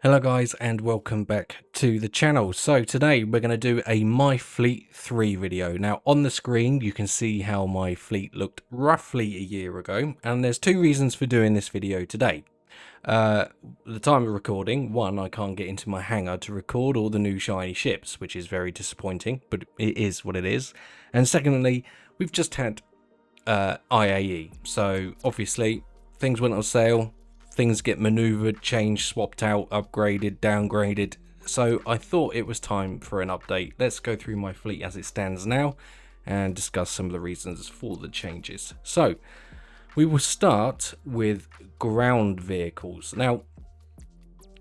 Hello guys and welcome back to the channel. So today we're going to do a My Fleet 3 video. Now on the screen you can see how my fleet looked roughly a year ago, and there's two reasons for doing this video today. The time of recording, one, I can't get into my hangar to record all the new shiny ships, which is very disappointing, but it is what it is. And secondly, we've just had IAE, so obviously things went on sale. Things get maneuvered, changed, swapped out, upgraded, downgraded. So I thought it was time for an update. Let's go through my fleet as it stands now and discuss some of the reasons for the changes. So we will start with ground vehicles. Now,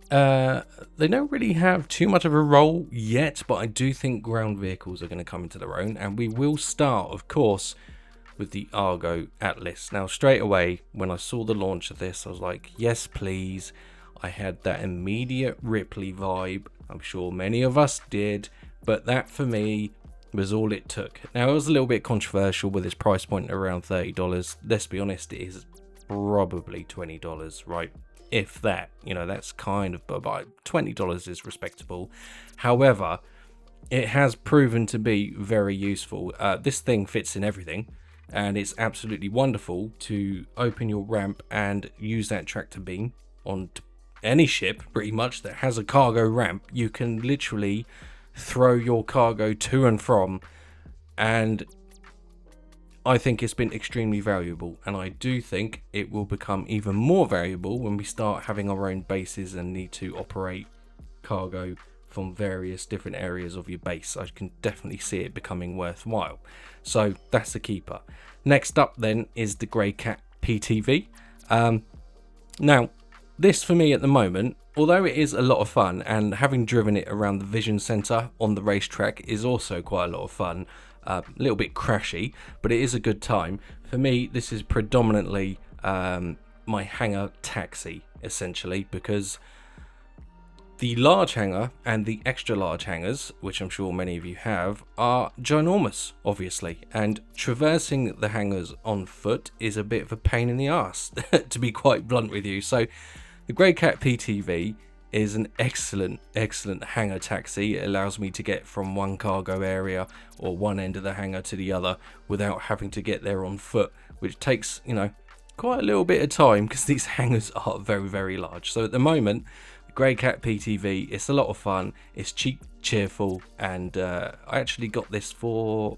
they don't really have too much of a role yet, but I do think ground vehicles are going to come into their own. And we will start, of course, with the Argo Atlas. Now straight away when I saw the launch of this, I was like, yes please. I had that immediate Ripley vibe. I'm sure many of us did, but that for me was all it took. Now it was a little bit controversial with its price point around $30. Let's be honest, it is probably $20, right? If that, that's kind of, but $20 is respectable. However, it has proven to be very useful. This thing fits in everything, and it's absolutely wonderful to open your ramp and use that tractor beam on any ship pretty much that has a cargo ramp. You can literally throw your cargo to and from, and I think it's been extremely valuable, and I do think it will become even more valuable when we start having our own bases and need to operate cargo from various different areas of your base. I can definitely see it becoming worthwhile. So that's the keeper. Next up then is the Grey Cat PTV. Now this for me at the moment, although it is a lot of fun, and having driven it around the Vision Center on the racetrack is also quite a lot of fun, a little bit crashy, but it is a good time. For me, this is predominantly my hangar taxi essentially, because the large hangar and the extra large hangars, which I'm sure many of you have, are ginormous, obviously, and traversing the hangars on foot is a bit of a pain in the arse, to be quite blunt with you. So the Grey Cat PTV is an excellent hangar taxi. It allows me to get from one cargo area or one end of the hangar to the other without having to get there on foot, which takes, quite a little bit of time because these hangars are very large. So at the moment, Grey Cat PTV, it's a lot of fun, it's cheap, cheerful, and I actually got this for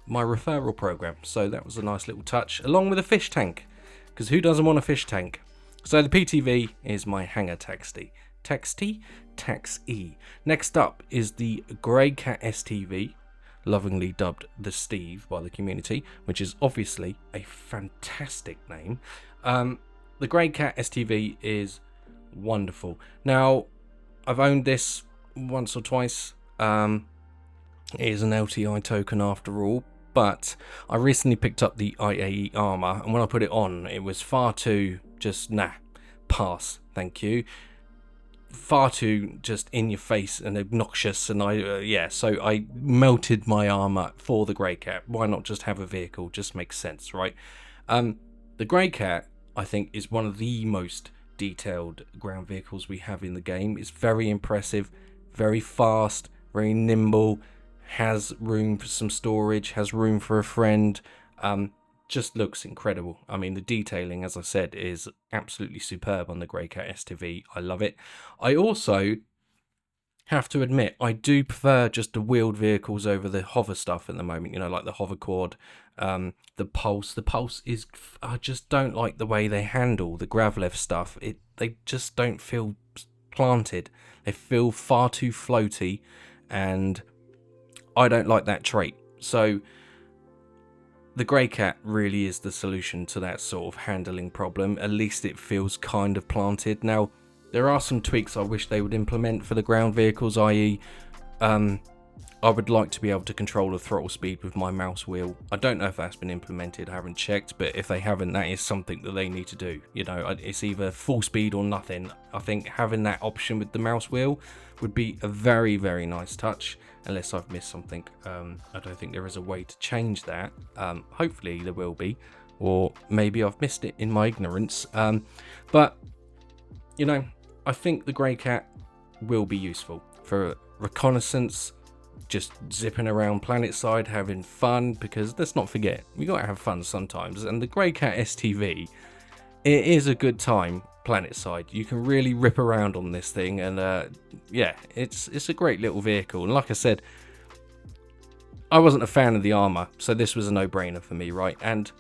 my referral program, so that was a nice little touch, along with a fish tank, because who doesn't want a fish tank? So the PTV is my hangar taxi. Taxi. Next up is the Grey Cat STV, lovingly dubbed the Steve by the community, which is obviously a fantastic name. The Grey Cat STV is wonderful. Now I've owned this once or twice. It is an LTI token after all, but I recently picked up the IAE armor, and when I put it on, it was far too just pass, thank you, far too just in your face and obnoxious, and so I melted my armor for the Grey Cat. Why not just have a vehicle? Just makes sense, right? The Grey Cat, I think, is one of the most detailed ground vehicles we have in the game. It's very impressive, very fast, very nimble, has room for some storage, has room for a friend, just looks incredible. I mean, the detailing, as I said, is absolutely superb on the Grey Cat STV. I love it. I also have to admit, I do prefer just the wheeled vehicles over the hover stuff at the moment, like the hover quad, the pulse. The pulse is, I just don't like the way they handle the Gravlev stuff. They just don't feel planted. They feel far too floaty, and I don't like that trait. So the Grey Cat really is the solution to that sort of handling problem. At least it feels kind of planted. Now, there are some tweaks I wish they would implement for the ground vehicles, i.e. I would like to be able to control the throttle speed with my mouse wheel. I don't know if that's been implemented, I haven't checked, but if they haven't, that is something that they need to do. It's either full speed or nothing. I think having that option with the mouse wheel would be a very nice touch, unless I've missed something. I don't think there is a way to change that. Hopefully there will be, or maybe I've missed it in my ignorance. But I think the Grey Cat will be useful for reconnaissance, just zipping around planet side, having fun, because let's not forget, we gotta have fun sometimes, and the Grey Cat STV, it is a good time planet side. You can really rip around on this thing, and yeah, it's a great little vehicle. And like I said, I wasn't a fan of the armor, so this was a no-brainer for me, right? And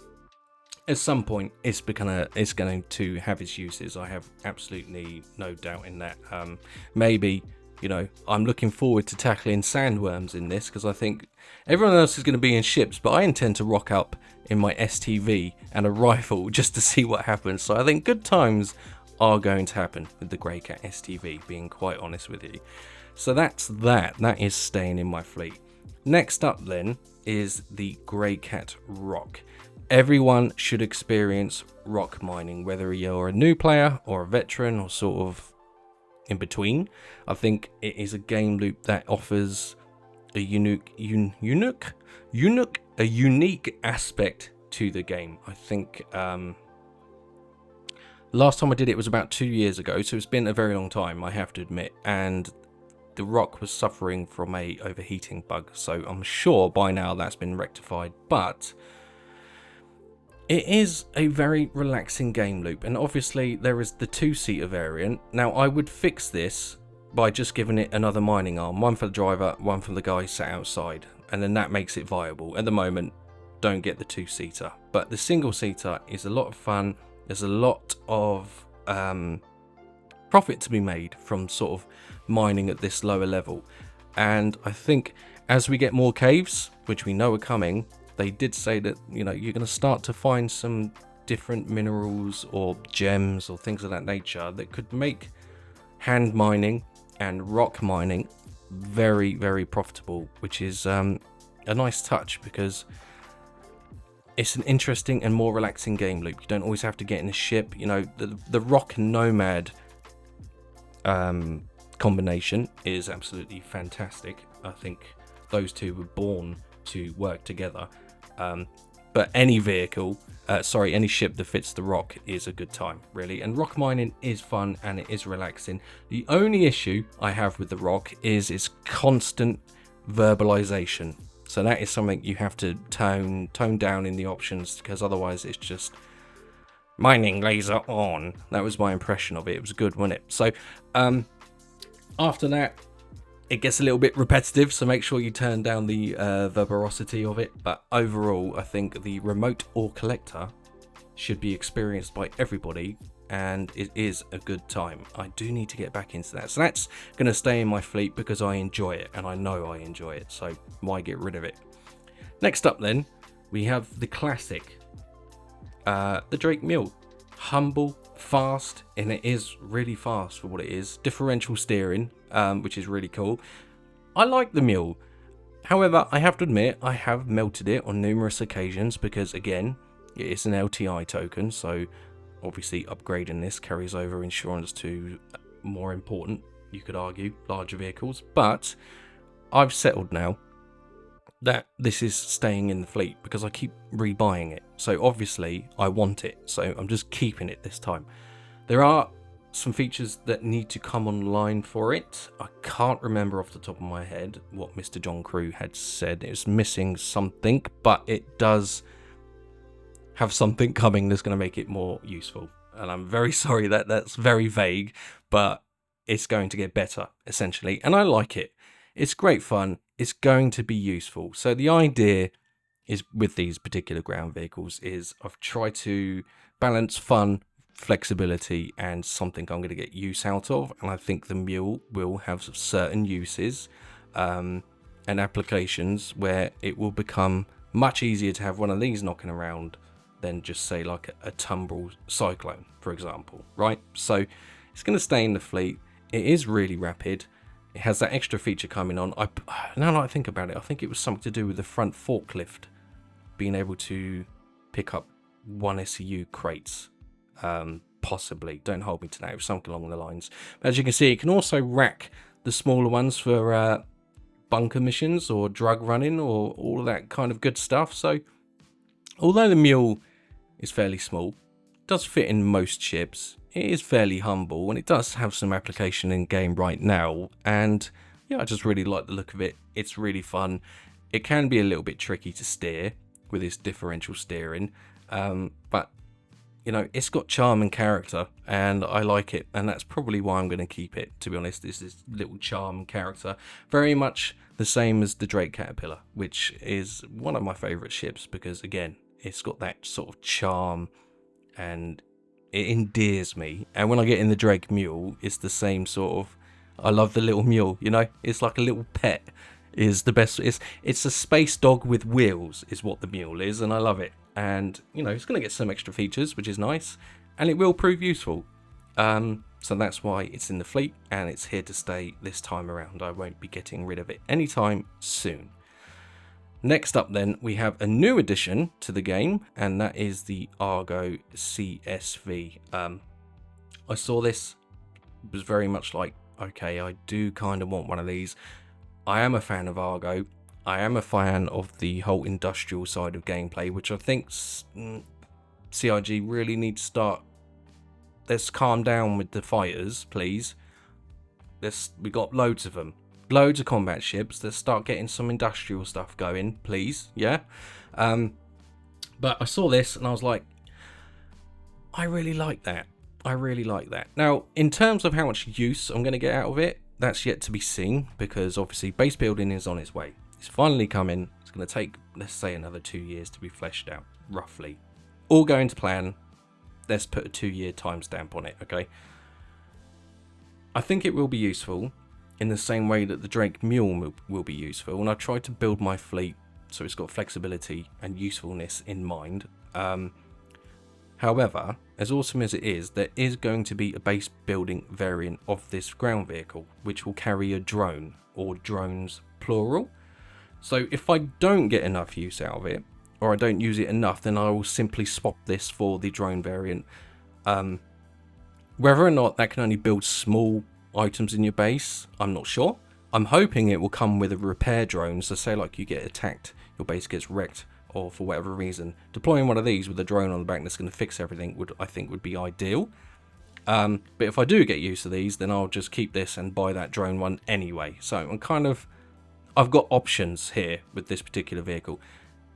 at some point, it's going to have its uses. I have absolutely no doubt in that. Maybe, you know, I'm looking forward to tackling sandworms in this, because I think everyone else is going to be in ships, but I intend to rock up in my STV and a rifle just to see what happens. So I think good times are going to happen with the Grey Cat STV, being quite honest with you. So that's that. That is staying in my fleet. Next up then is the Grey Cat Rock. Everyone should experience rock mining, whether you're a new player or a veteran or sort of in between. I think it is a game loop that offers a unique aspect to the game. I think last time I did it was about 2 years ago, so it's been a very long time, I have to admit, and the rock was suffering from a overheating bug, so I'm sure by now that's been rectified. But it is a very relaxing game loop, and obviously there is the two-seater variant. Now I would fix this by just giving it another mining arm, one for the driver, one for the guy sat outside, and then that makes it viable. At the moment, don't get the two-seater, but the single-seater is a lot of fun. There's a lot of profit to be made from sort of mining at this lower level, and I think as we get more caves, which we know are coming, they did say that, you know, you're going to start to find some different minerals or gems or things of that nature that could make hand mining and rock mining very, very profitable, which is a nice touch, because it's an interesting and more relaxing game loop. You don't always have to get in a ship. You know, the rock nomad combination is absolutely fantastic. I think those two were born to work together. But any vehicle, any ship that fits the rock is a good time, really. And rock mining is fun and it is relaxing. The only issue I have with the rock is its constant verbalization. So that is something you have to tone down in the options, because otherwise it's just mining laser on. That was my impression of it. It was good, wasn't it? So after that, it gets a little bit repetitive, so make sure you turn down the verborosity of it. But overall, I think the remote ore collector should be experienced by everybody, and it is a good time. I do need to get back into that. So that's going to stay in my fleet because I enjoy it, and I know I enjoy it, so why get rid of it? Next up then, we have the classic, the Drake Mule. Humble, fast, and it is really fast for what it is. Differential steering, which is really cool. I like the Mule. However, I have to admit, I have melted it on numerous occasions because, again, it is an LTI token, so obviously upgrading this carries over insurance to more important, you could argue, larger vehicles. But I've settled now that this is staying in the fleet because I keep rebuying it. So obviously I want it, so I'm just keeping it this time. There are some features that need to come online for it. I can't remember off the top of my head what Mr. John Crew had said. It's missing something, but it does have something coming that's going to make it more useful. And I'm very sorry that that's very vague, but it's going to get better, essentially. And I like it. It's great fun. It's going to be useful. So the idea is, with these particular ground vehicles, is I've tried to balance fun, flexibility, and something I'm going to get use out of. And I think the Mule will have certain uses and applications where it will become much easier to have one of these knocking around than just say like a tumbrel cyclone, for example, right? So it's going to stay in the fleet. It is really rapid. It has that extra feature coming on. Now that I think about it, I think it was something to do with the front forklift being able to pick up 1 SEU crates, possibly. Don't hold me to that. It was something along the lines. But as you can see, it can also rack the smaller ones for bunker missions or drug running or all of that kind of good stuff. So although the Mule is fairly small, it does fit in most ships. it is fairly humble, and it does have some application in game right now. And yeah, I just really like the look of it. It's really fun. It can be a little bit tricky to steer with this differential steering, but you know, it's got charm and character, and I like it, and that's probably why I'm going to keep it, to be honest. This little charm and character, very much the same as the Drake Caterpillar, which is one of my favourite ships, because again, it's got that sort of charm, and it endears me. And when I get in the Drake Mule, it's the same sort of, I love the little mule, you know, it's like a little pet, is the best. It's a space dog with wheels is what the mule is, and I love it. And you know, it's going to get some extra features, which is nice, and it will prove useful. So that's why it's in the fleet, and it's here to stay this time around. I won't be getting rid of it anytime soon. Next up then, we have a new addition to the game, and that is the Argo CSV. I saw this, was very much like, okay, I do kind of want one of these. I am a fan of Argo. I am a fan of the whole industrial side of gameplay, which I think CIG really need to start. Let's calm down with the fighters, please. We got loads of them. Loads of combat ships. Let's start getting some industrial stuff going, please. Yeah. But I saw this and I was like, I really like that. I really like that. Now, in terms of how much use I'm going to get out of it, that's yet to be seen, because obviously base building is on its way. It's finally coming. It's going to take, let's say, another 2 years to be fleshed out, roughly. All going to plan. Let's put a 2-year timestamp on it, okay? I think it will be useful in the same way that the Drake Mule will be useful. And I tried to build my fleet so it's got flexibility and usefulness in mind. However, as awesome as it is, there is going to be a base building variant of this ground vehicle, which will carry a drone, or drones plural. So if I don't get enough use out of it, or I don't use it enough, then I will simply swap this for the drone variant. Whether or not that can only build small items in your base, I'm not sure. I'm hoping it will come with a repair drone, so say like you get attacked, your base gets wrecked, or for whatever reason, deploying one of these with a drone on the back that's going to fix everything I think would be ideal. But if I do get used to these, then I'll just keep this and buy that drone one anyway. So I've got options here with this particular vehicle.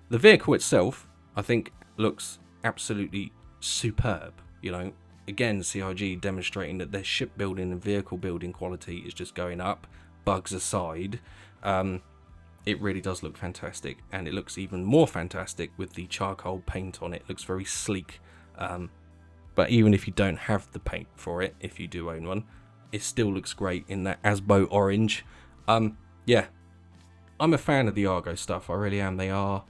The vehicle itself, I think, looks absolutely superb. You know, again, CIG demonstrating that their shipbuilding and vehicle building quality is just going up, bugs aside. It really does look fantastic, and it looks even more fantastic with the charcoal paint on it. It looks very sleek. But even if you don't have the paint for it, if you do own one, it still looks great in that Asbo orange. Yeah, I'm a fan of the Argo stuff. I really am. They are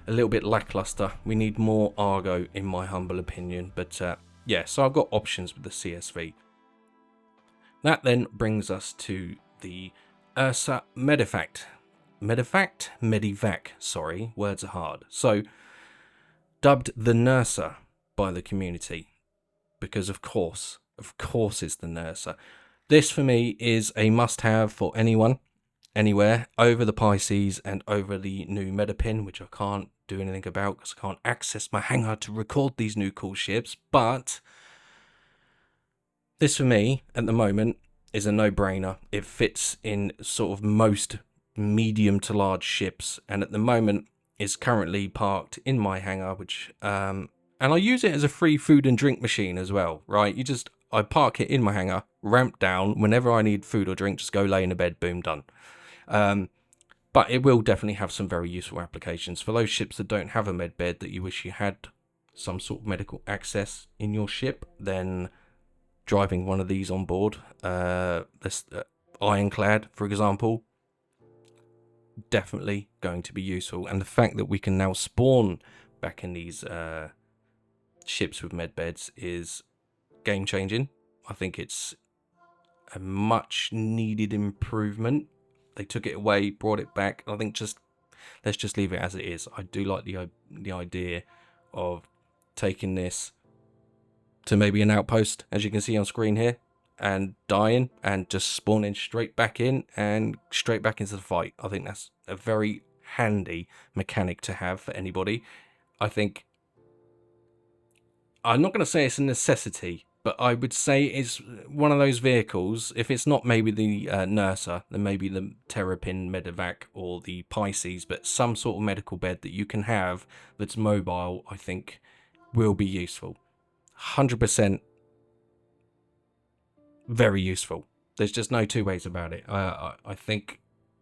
a little bit lackluster. We need more Argo, in my humble opinion. But yeah, so I've got options with the CSV. That then brings us to the Ursa Medivac, sorry, words are hard. So, dubbed the Nurser by the community, because of course it's the Nurser. This for me is a must-have for anyone, anywhere, over the Pisces and over the new Metapin, which I can't do anything about because I can't access my hangar to record these new cool ships. But this for me, at the moment, is a no-brainer. It fits in sort of most medium to large ships, and at the moment is currently parked in my hangar, which and I use it as a free food and drink machine as well, right? I park it in my hangar, ramp down, whenever I need food or drink, just go lay in a bed, boom, done. But it will definitely have some very useful applications for those ships that don't have a med bed, that you wish you had some sort of medical access in your ship. Then driving one of these on board, this Ironclad, for example, definitely going to be useful. And the fact that we can now spawn back in these ships with med beds is game changing. I think it's a much needed improvement. They took it away, brought it back. I think let's just leave it as it is. I do like the idea of taking this to maybe an outpost, as you can see on screen here, and dying and just spawning straight back in and straight back into the fight. I think that's a very handy mechanic to have for anybody. I think, I'm not going to say it's a necessity, but but I would say it's one of those vehicles. If it's not maybe the Nursa, then maybe the Terrapin Medevac or the Pisces, but some sort of medical bed that you can have that's mobile, I think will be useful. 100% very useful. There's just no two ways about it. I think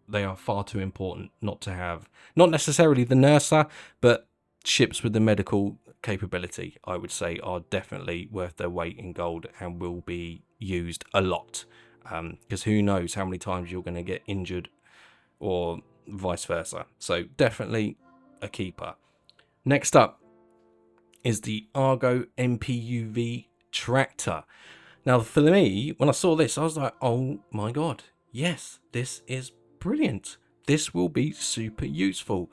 they are far too important not to have. Not necessarily the Nursa, but ships with the medical capability, I would say, are definitely worth their weight in gold and will be used a lot. Because who knows how many times you're going to get injured or vice versa. So definitely a keeper. Next up is the Argo MPUV tractor. Now, for me, when I saw this, I was like, oh my god, yes, this is brilliant. This will be super useful.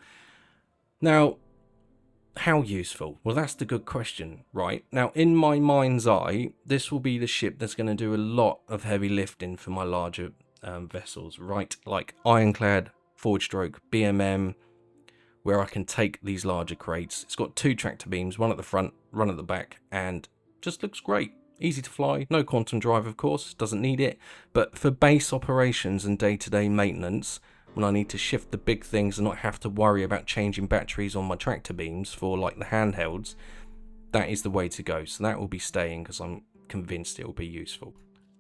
Now, how useful? Well, that's the good question, right? Now, in my mind's eye, this will be the ship that's going to do a lot of heavy lifting for my larger vessels, right? Like Ironclad, Forward Stroke, BMM, where I can take these larger crates. It's got 2 tractor beams, one at the front, one at the back, and just looks great. Easy to fly, no quantum drive, of course, doesn't need it. But for base operations and day-to-day maintenance, when I need to shift the big things and not have to worry about changing batteries on my tractor beams for like the handhelds, that is the way to go. So that will be staying because I'm convinced it will be useful.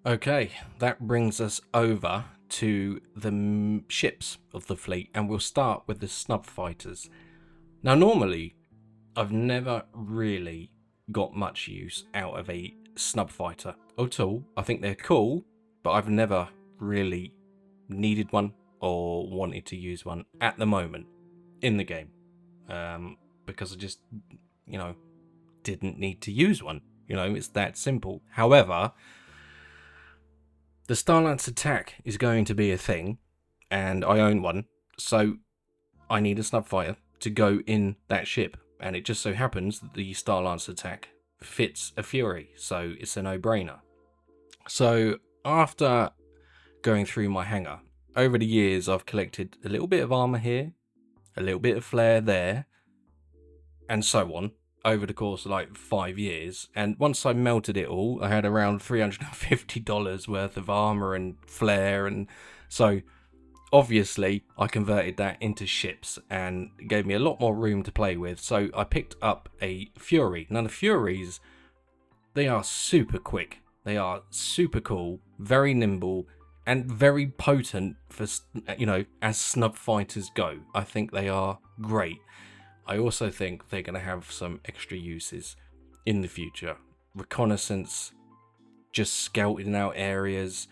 Okay, that brings us over to the ships of the fleet, and we'll start with the Snub fighters. Now, normally, I've never really got much use out of a Snub fighter at all. I think they're cool, but I've never really needed one or wanted to use one at the moment in the game, because I just, didn't need to use one. It's that simple. However, the Starlancer attack is going to be a thing, and I own one, so I need a Snub fighter to go in that ship, and it just so happens that the Starlancer attack fits a Fury, so it's a no-brainer. So after going through my hangar, over the years I've collected a little bit of armor here, a little bit of flare there, and so on, over the course of like 5 years. And once I melted it all, I had around $350 worth of armor and flare, and so obviously I converted that into ships and it gave me a lot more room to play with. So I picked up a Fury. Now the Furies, they are super quick, they are super cool, very nimble, and very potent for, as Snub fighters go. I think they are great. I also think they're going to have some extra uses in the future. Reconnaissance, just scouting out areas.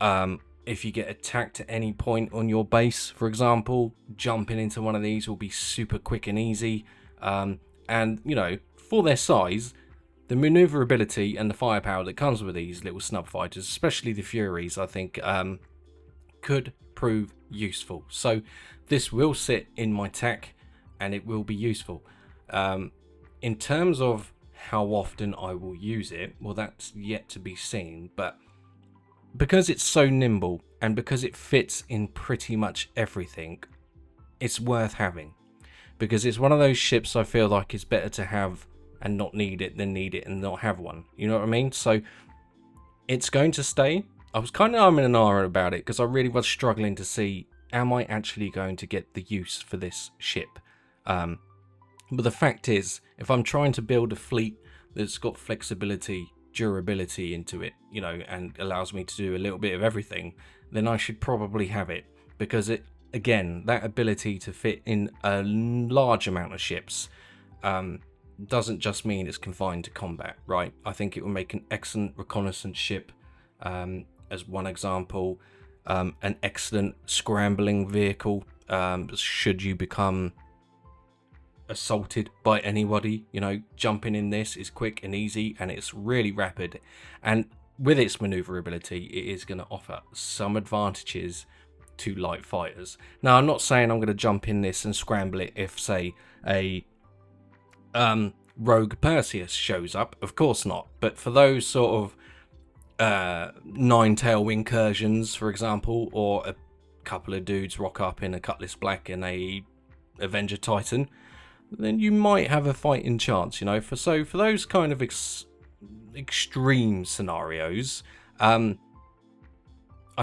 If you get attacked at any point on your base, for example, jumping into one of these will be super quick and easy. And, for their size, the maneuverability and the firepower that comes with these little Snub fighters, especially the Furies, I think could prove useful. So this will sit in my TAC and it will be useful. In terms of how often I will use it, well, that's yet to be seen. But because it's so nimble and because it fits in pretty much everything, it's worth having. Because it's one of those ships I feel like it's better to have and not need it than need it and not have one. You know what I mean? So it's going to stay. I was kind of umming and ahhing about it because I really was struggling to see, am I actually going to get the use for this ship? But the fact is, if I'm trying to build a fleet that's got flexibility, durability into it, and allows me to do a little bit of everything, then I should probably have it. Because it, again, that ability to fit in a large amount of ships doesn't just mean it's confined to combat, right? I think it will make an excellent reconnaissance ship, as one example, an excellent scrambling vehicle, should you become assaulted by anybody. Jumping in this is quick and easy and it's really rapid, and with its maneuverability it is going to offer some advantages to light fighters. Now, I'm not saying I'm going to jump in this and scramble it if, say, a rogue Perseus shows up. Of course not. But for those sort of nine-tail incursions, for example, or a couple of dudes rock up in a Cutlass Black and a Avenger Titan, then you might have a fighting chance, For those kind of extreme scenarios, I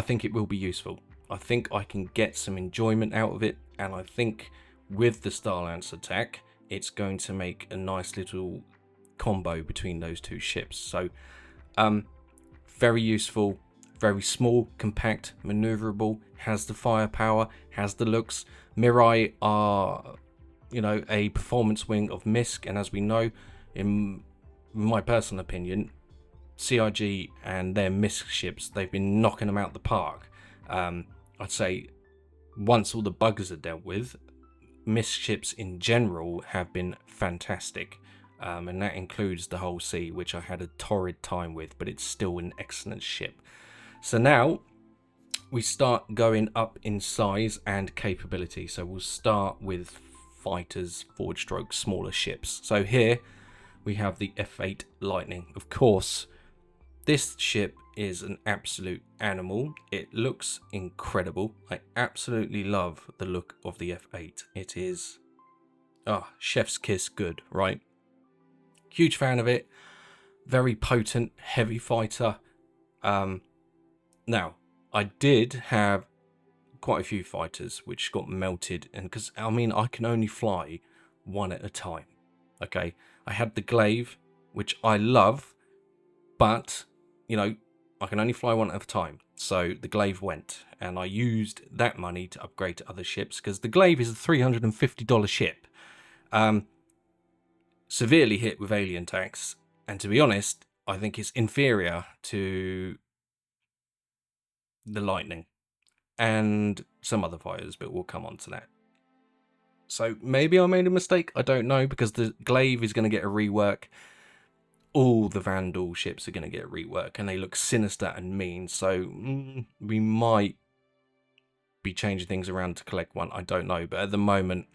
think it will be useful. I think I can get some enjoyment out of it, and I think with the Starlancer tech, it's going to make a nice little combo between those two ships. So very useful, very small, compact, maneuverable, has the firepower, has the looks. Mirai are, you know, a performance wing of MISC, and as we know, in my personal opinion, CIG and their MISC ships, they've been knocking them out the park. I'd say once all the bugs are dealt with, MISC ships in general have been fantastic. And that includes the Hull C, which I had a torrid time with, but it's still an excellent ship. So now we start going up in size and capability. So we'll start with fighters, forward stroke, smaller ships. So here we have the F8 Lightning. Of course, this ship is an absolute animal. It looks incredible. I absolutely love the look of the F8. It is, chef's kiss good, right? Huge fan of it. Very potent, heavy fighter. Now, I did have quite a few fighters which got melted, and because I mean I can only fly one at a time. Okay, I had the Glaive, which I love, but you know I can only fly one at a time. So the Glaive went, and I used that money to upgrade to other ships because the Glaive is a $350 ship. Severely hit with alien tax, and to be honest, I think it's inferior to the Lightning and some other fighters, but we'll come on to that. So maybe I made a mistake, I don't know, because the Glaive is going to get a rework. All the Vandal ships are going to get a rework, and they look sinister and mean, so we might be changing things around to collect one, I don't know, but at the moment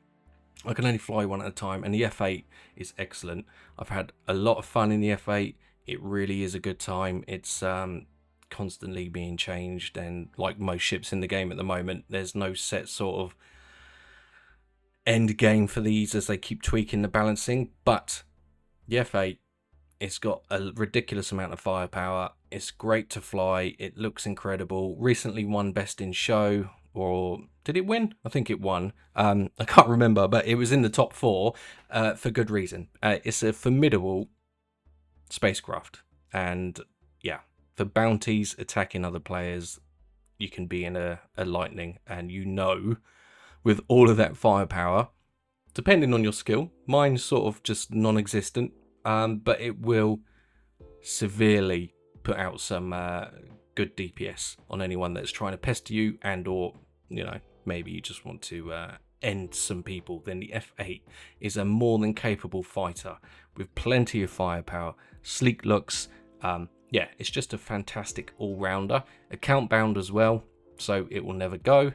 I can only fly one at a time, and the F8 is excellent. I've had a lot of fun in the F8. It really is a good time. It's constantly being changed, and like most ships in the game at the moment, there's no set sort of end game for these as they keep tweaking the balancing. But the F8, it's got a ridiculous amount of firepower. It's great to fly. It looks incredible. Recently won Best in Show, or did it win? I think it won. I can't remember, but it was in the top 4 for good reason. It's a formidable spacecraft, and yeah, for bounties, attacking other players, you can be in a Lightning, and you know, with all of that firepower, depending on your skill, mine's sort of just non-existent, but it will severely put out some good DPS on anyone that's trying to pester you, and or, you know, maybe you just want to end some people. Then the F8 is a more than capable fighter with plenty of firepower, sleek looks. Yeah, it's just a fantastic all-rounder. Account bound as well, so it will never go.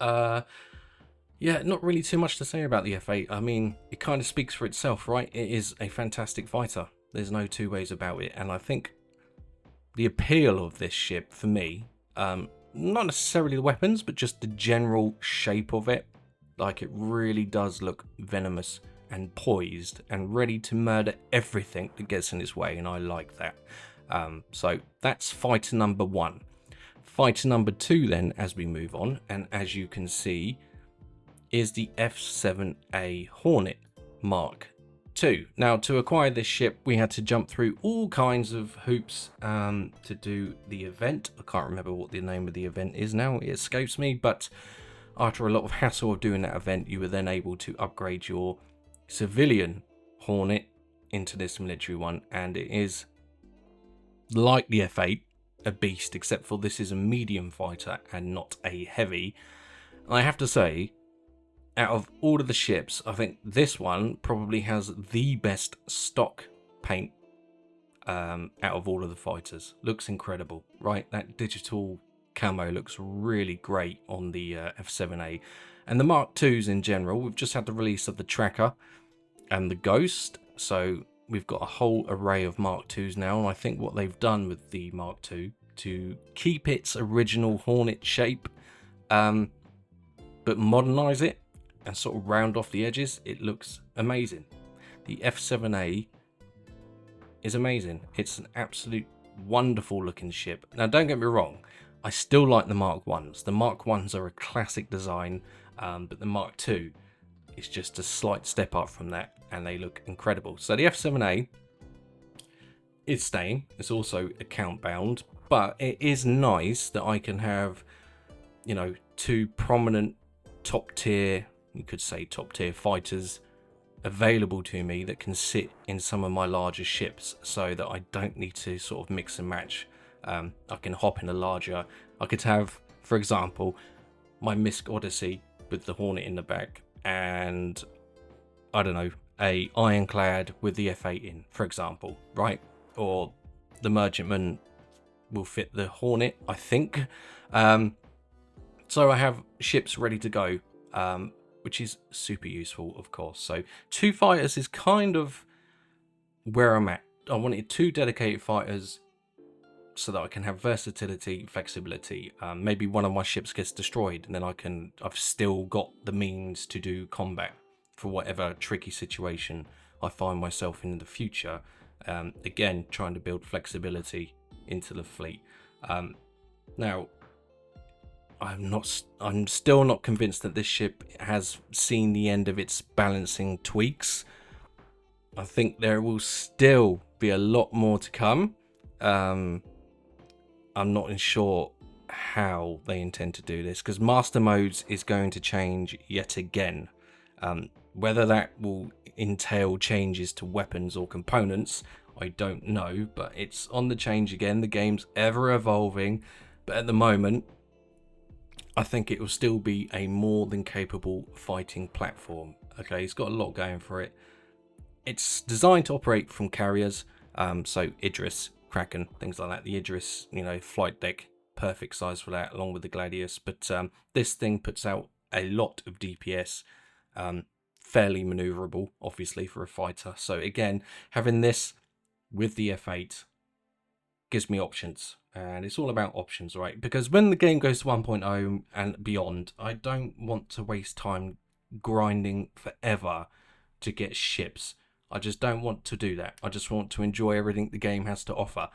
Yeah, not really too much to say about the F8. I mean, it kind of speaks for itself, right? It is a fantastic fighter. There's no two ways about it. And I think the appeal of this ship for me, not necessarily the weapons, but just the general shape of it. Like, it really does look venomous and poised and ready to murder everything that gets in its way, and I like that. So that's fighter number 1. Fighter number 2 then, as we move on, and as you can see, is the F7A Hornet Mark II. Now, to acquire this ship, we had to jump through all kinds of hoops to do the event. I can't remember what the name of the event is now, it escapes me, but after a lot of hassle of doing that event, you were then able to upgrade your civilian Hornet into this military one, and it is, like the F8, a beast, except for this is a medium fighter and not a heavy. I have to say, out of all of the ships, I think this one probably has the best stock paint out of all of the fighters. Looks incredible, right? That digital camo looks really great on the F7A. And the Mark IIs in general, we've just had the release of the Tracker and the Ghost, so we've got a whole array of Mark IIs now, and I think what they've done with the Mark II to keep its original Hornet shape, but modernize it and sort of round off the edges, it looks amazing. The F7A is amazing. It's an absolute wonderful looking ship. Now, don't get me wrong, I still like the Mark 1s. The Mark 1s are a classic design, but the Mark 2 is just a slight step up from that, and they look incredible. So the F7A is staying. It's also account bound, but it is nice that I can have, you know, two prominent top tier, you could say top tier fighters available to me that can sit in some of my larger ships, so that I don't need to sort of mix and match. I can hop in a larger, I could have, for example, my Misk Odyssey with the Hornet in the back, and I don't know, a Ironclad with the F8 in, for example, right? Or the Merchantman will fit the Hornet, I think. So I have ships ready to go, which is super useful, of course. So 2 fighters is kind of where I'm at. I wanted 2 dedicated fighters so that I can have versatility, flexibility. Maybe one of my ships gets destroyed, and then I've still got the means to do combat for whatever tricky situation I find myself in the future. Again, trying to build flexibility into the fleet. Now, I'm still not convinced that this ship has seen the end of its balancing tweaks. I think there will still be a lot more to come. I'm not sure how they intend to do this, because Master Modes is going to change yet again. Whether that will entail changes to weapons or components, I don't know, but it's on the change again. The game's ever evolving, but at the moment, I think it will still be a more than capable fighting platform. Okay, it's got a lot going for it. It's designed to operate from carriers, so Idris, Kraken, things like that. The Idris, you know, flight deck, perfect size for that, along with the Gladius. But this thing puts out a lot of DPS, fairly maneuverable, obviously, for a fighter. So again, having this with the F8 gives me options, and it's all about options, right? Because when the game goes to 1.0 and beyond, I don't want to waste time grinding forever to get ships. I just don't want to do that. I just want to enjoy everything the game has to offer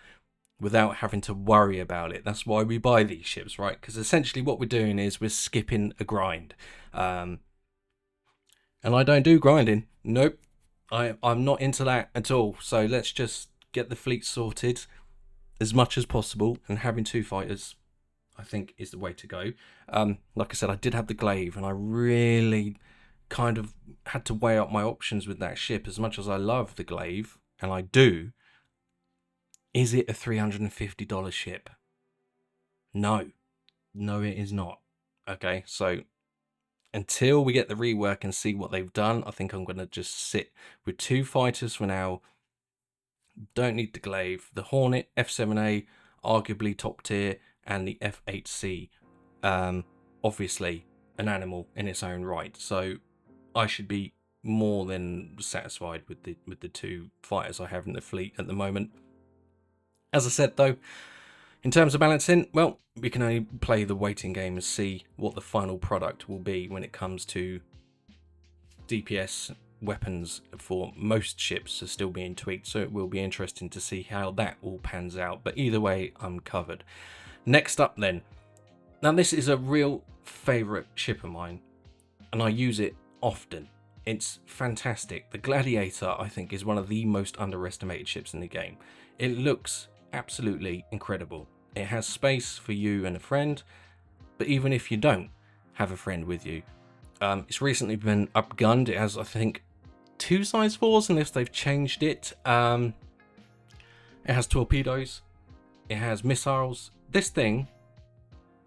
without having to worry about it. That's why we buy these ships, right? Because essentially what we're doing is we're skipping a grind. And I don't do grinding. Nope. I'm not into that at all. So let's just get the fleet sorted as much as possible, and having 2 fighters, I think, is the way to go. Like I said, I did have the Glaive, and I really kind of had to weigh up my options with that ship. As much as I love the Glaive, and I do, is it a $350 ship? No, it is not. Okay, so until we get the rework and see what they've done, I think I'm going to just sit with 2 fighters for now. Don't need the Glaive. The Hornet, F7A, arguably top tier, and the F8C, obviously an animal in its own right. So I should be more than satisfied with the 2 fighters I have in the fleet at the moment. As I said though, in terms of balancing, well, we can only play the waiting game and see what the final product will be when it comes to DPS. Weapons for most ships are still being tweaked, so it will be interesting to see how that all pans out. But either way, I'm covered. Next up then, now this is a real favourite ship of mine, and I use it often. It's fantastic. The Gladiator, I think, is one of the most underestimated ships in the game. It looks absolutely incredible. It has space for you and a friend, but even if you don't have a friend with you, it's recently been upgunned. It has, I think, 2 size 4s, unless they've changed it. It has torpedoes. It has missiles. This thing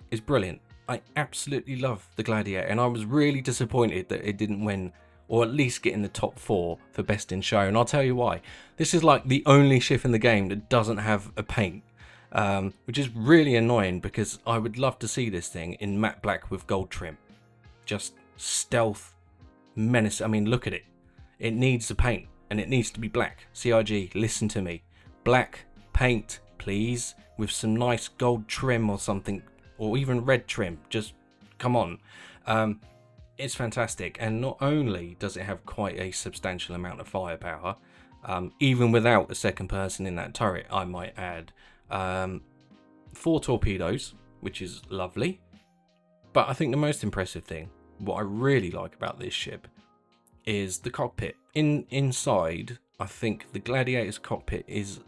is brilliant. I absolutely love the Gladiator, and I was really disappointed that it didn't win, or at least get in the top 4 for best in show. And I'll tell you why. This is like the only ship in the game that doesn't have a paint, which is really annoying, because I would love to see this thing in matte black with gold trim. Just stealth menace. I mean, look at it. It needs the paint, and it needs to be black. CIG, listen to me. Black paint, please, with some nice gold trim or something, or even red trim. Just come on. It's fantastic, and not only does it have quite a substantial amount of firepower, Even without a second person in that turret, I might add 4 torpedoes, which is lovely. But I think the most impressive thing, what I really like about this ship, is the cockpit. Inside, I think the Gladiator's cockpit is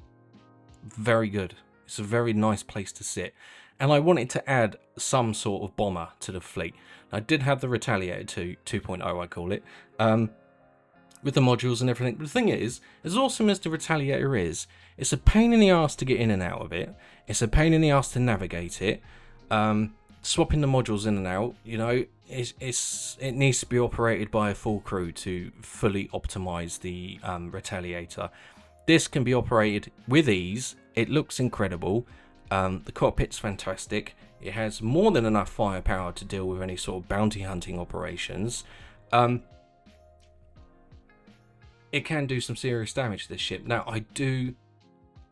very good. It's a very nice place to sit. And I wanted to add some sort of bomber to the fleet. I did have the Retaliator 2.0, I call it, with the modules and everything. But the thing is, as awesome as the Retaliator is, it's a pain in the ass to get in and out of it. It's a pain in the ass to navigate it. Swapping the modules in and out, you know, it needs to be operated by a full crew to fully optimize the Retaliator. This can be operated with ease. It looks incredible. The cockpit's fantastic. It has more than enough firepower to deal with any sort of bounty hunting operations. It can do some serious damage to this ship. Now, I do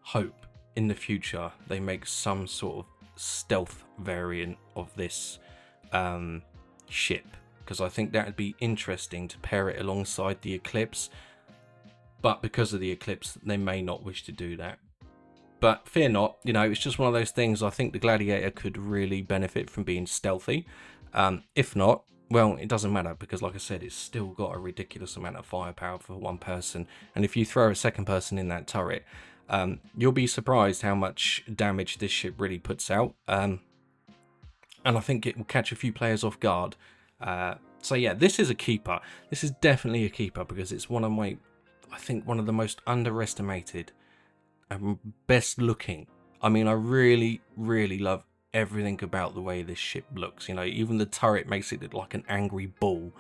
hope in the future they make some sort of stealth variant of this ship, because I think that would be interesting to pair it alongside the Eclipse. But because of the Eclipse, they may not wish to do that. But fear not, you know, it's just one of those things. I think the Gladiator could really benefit from being stealthy. If not, well, it doesn't matter, because like I said, it's still got a ridiculous amount of firepower for one person. And if you throw a second person in that turret, you'll be surprised how much damage this ship really puts out. And I think it will catch a few players off guard. So yeah, this is a keeper. This is definitely a keeper, because it's one of my, I think, one of the most underestimated and best looking. I mean, I really, really love everything about the way this ship looks. You know, even the turret makes it look like an angry bull.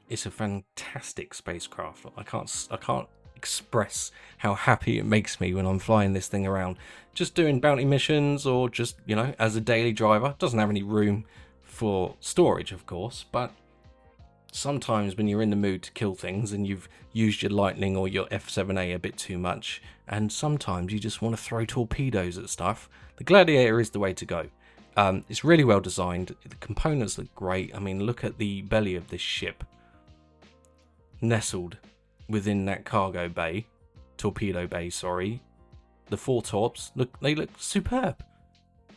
It's a fantastic spacecraft. I can't express how happy it makes me when I'm flying this thing around, just doing bounty missions, or just, you know, as a daily driver. It doesn't have any room for storage, of course, but sometimes when you're in the mood to kill things and you've used your lightning or your F7A a bit too much, and sometimes you just want to throw torpedoes at stuff, the Gladiator is the way to go. It's really well designed. The components look great. I mean, look at the belly of this ship, nestled within that cargo bay, torpedo bay, sorry. The 4 torps, they look superb.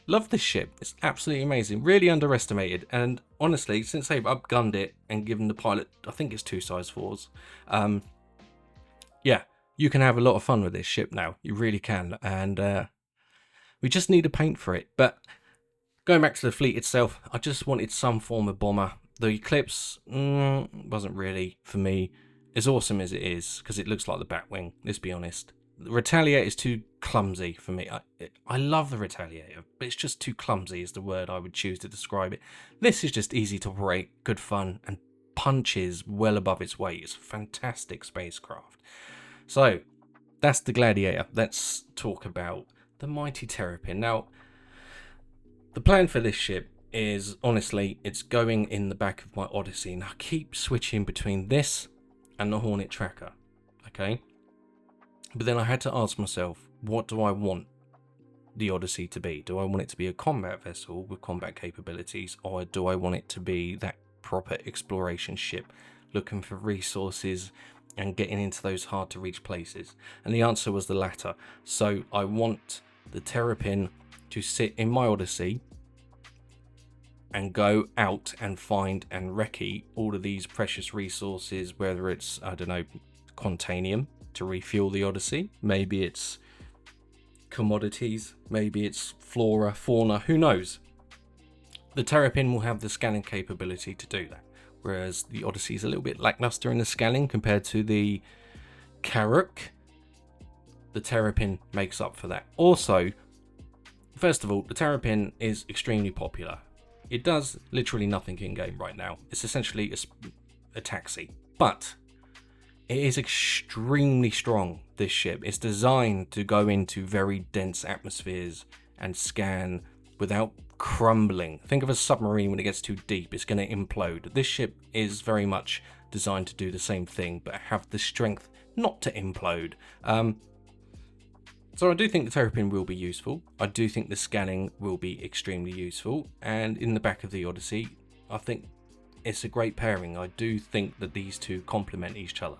Love this ship. It's absolutely amazing. Really underestimated. And honestly, since they've upgunned it and given the pilot, I think it's 2 size 4s. Yeah, you can have a lot of fun with this ship now. You really can. And we just need a paint for it. But going back to the fleet itself, I just wanted some form of bomber. The Eclipse wasn't really for me as awesome as it is, because it looks like the Batwing, let's be honest. The Retaliator is too clumsy for me. I love the Retaliator, but it's just too clumsy is the word I would choose to describe it. This is just easy to operate, good fun, and punches well above its weight. It's a fantastic spacecraft. So, that's the Gladiator. Let's talk about the mighty Terrapin. Now, the plan for this ship is, honestly, it's going in the back of my Odyssey. And I keep switching between this and the Hornet Tracker, okay? But then I had to ask myself, what do I want the Odyssey to be? Do I want it to be a combat vessel with combat capabilities, or do I want it to be that proper exploration ship looking for resources and getting into those hard to reach places? And the answer was the latter. So I want the Terrapin to sit in my Odyssey and go out and find and recce all of these precious resources, whether it's, I don't know, Contanium to refuel the Odyssey, maybe it's commodities, maybe it's flora, fauna, who knows. The Terrapin will have the scanning capability to do that, whereas the Odyssey is a little bit lackluster in the scanning compared to the Karuk. The Terrapin makes up for that. Also, first of all, the Terrapin is extremely popular. It does literally nothing in-game right now. It's essentially a taxi. But it is extremely strong, this ship. It's designed to go into very dense atmospheres and scan without crumbling. Think of a submarine when it gets too deep. It's going to implode. This ship is very much designed to do the same thing, but have the strength not to implode. So I do think the Terrapin will be useful. I do think the scanning will be extremely useful. And in the back of the Odyssey, I think it's a great pairing. I do think that these two complement each other.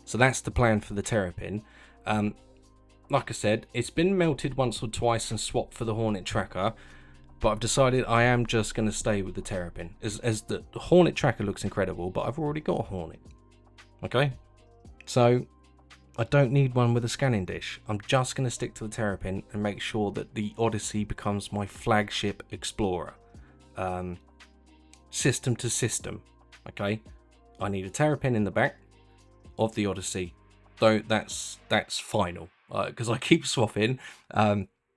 So that's the plan for the Terrapin. Like I said, it's been melted once or twice and swapped for the Hornet Tracker, but I've decided I am just going to stay with the Terrapin. As the Hornet Tracker looks incredible, but I've already got a Hornet. Okay? So I don't need one with a scanning dish. I'm just going to stick to the Terrapin and make sure that the Odyssey becomes my flagship explorer. System to system. Okay? I need a Terrapin in the back of the Odyssey, though that's final, because I keep swapping.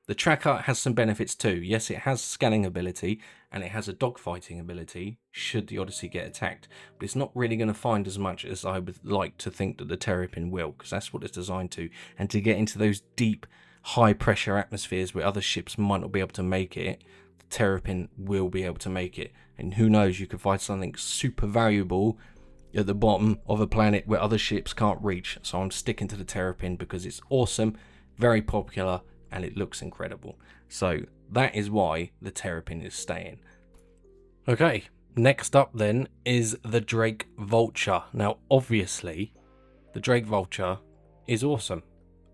The tracker has some benefits too. Yes, it has scanning ability and it has a dogfighting ability should the Odyssey get attacked, but it's not really going to find as much as I would like to think that the Terrapin will, because that's what it's designed to. And to get into those deep, high pressure atmospheres where other ships might not be able to make it, the Terrapin will be able to make it. And who knows, you could find something super valuable at the bottom of a planet where other ships can't reach. So I'm sticking to the Terrapin because it's awesome, very popular, and it looks incredible. So that is why the Terrapin is staying. Okay, next up then is the Drake Vulture. Now obviously the Drake Vulture is awesome.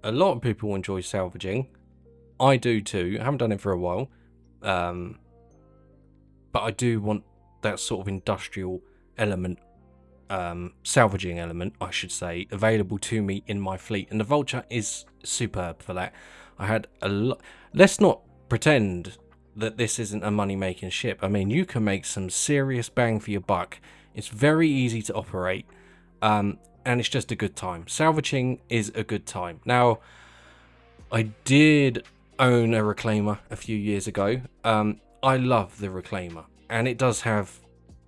A lot of people enjoy salvaging. I do too. I haven't done it for a while, but I do want that sort of industrial element, salvaging element I should say, available to me in my fleet, and the Vulture is superb for that. I had a lot. Let's not pretend that this isn't a money-making ship. I mean, you can make some serious bang for your buck. It's very easy to operate, and it's just a good time. Salvaging is a good time. Now, I did own a Reclaimer a few years ago. I love the Reclaimer, and it does have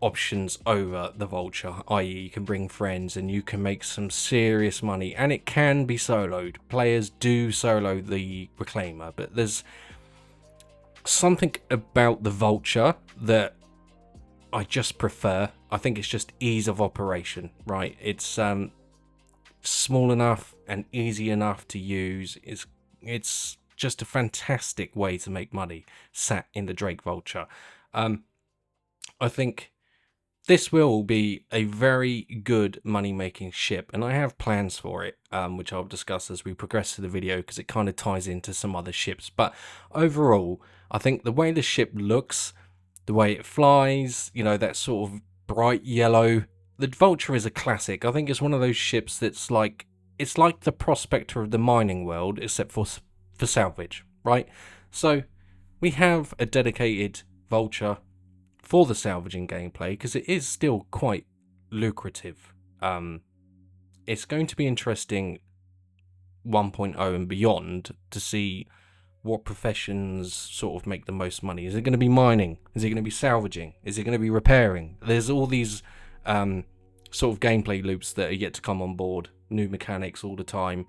options over the Vulture, i.e. you can bring friends and you can make some serious money, and it can be soloed. Players do solo the Reclaimer, but there's something about the Vulture that I just prefer. I think it's just ease of operation, right? It's small enough and easy enough to use. It's just a fantastic way to make money sat in the Drake Vulture. I think this will be a very good money-making ship, and I have plans for it, which I'll discuss as we progress through the video, because it kind of ties into some other ships. But overall, I think the way the ship looks, the way it flies, you know, that sort of bright yellow, the Vulture is a classic. I think it's one of those ships that's like, it's like the Prospector of the mining world, except for salvage, right? So we have a dedicated Vulture for the salvaging gameplay, because it is still quite lucrative. It's going to be interesting 1.0 and beyond to see what professions sort of make the most money. Is it going to be mining? Is it going to be salvaging? Is it going to be repairing? There's all these sort of gameplay loops that are yet to come on board, new mechanics all the time.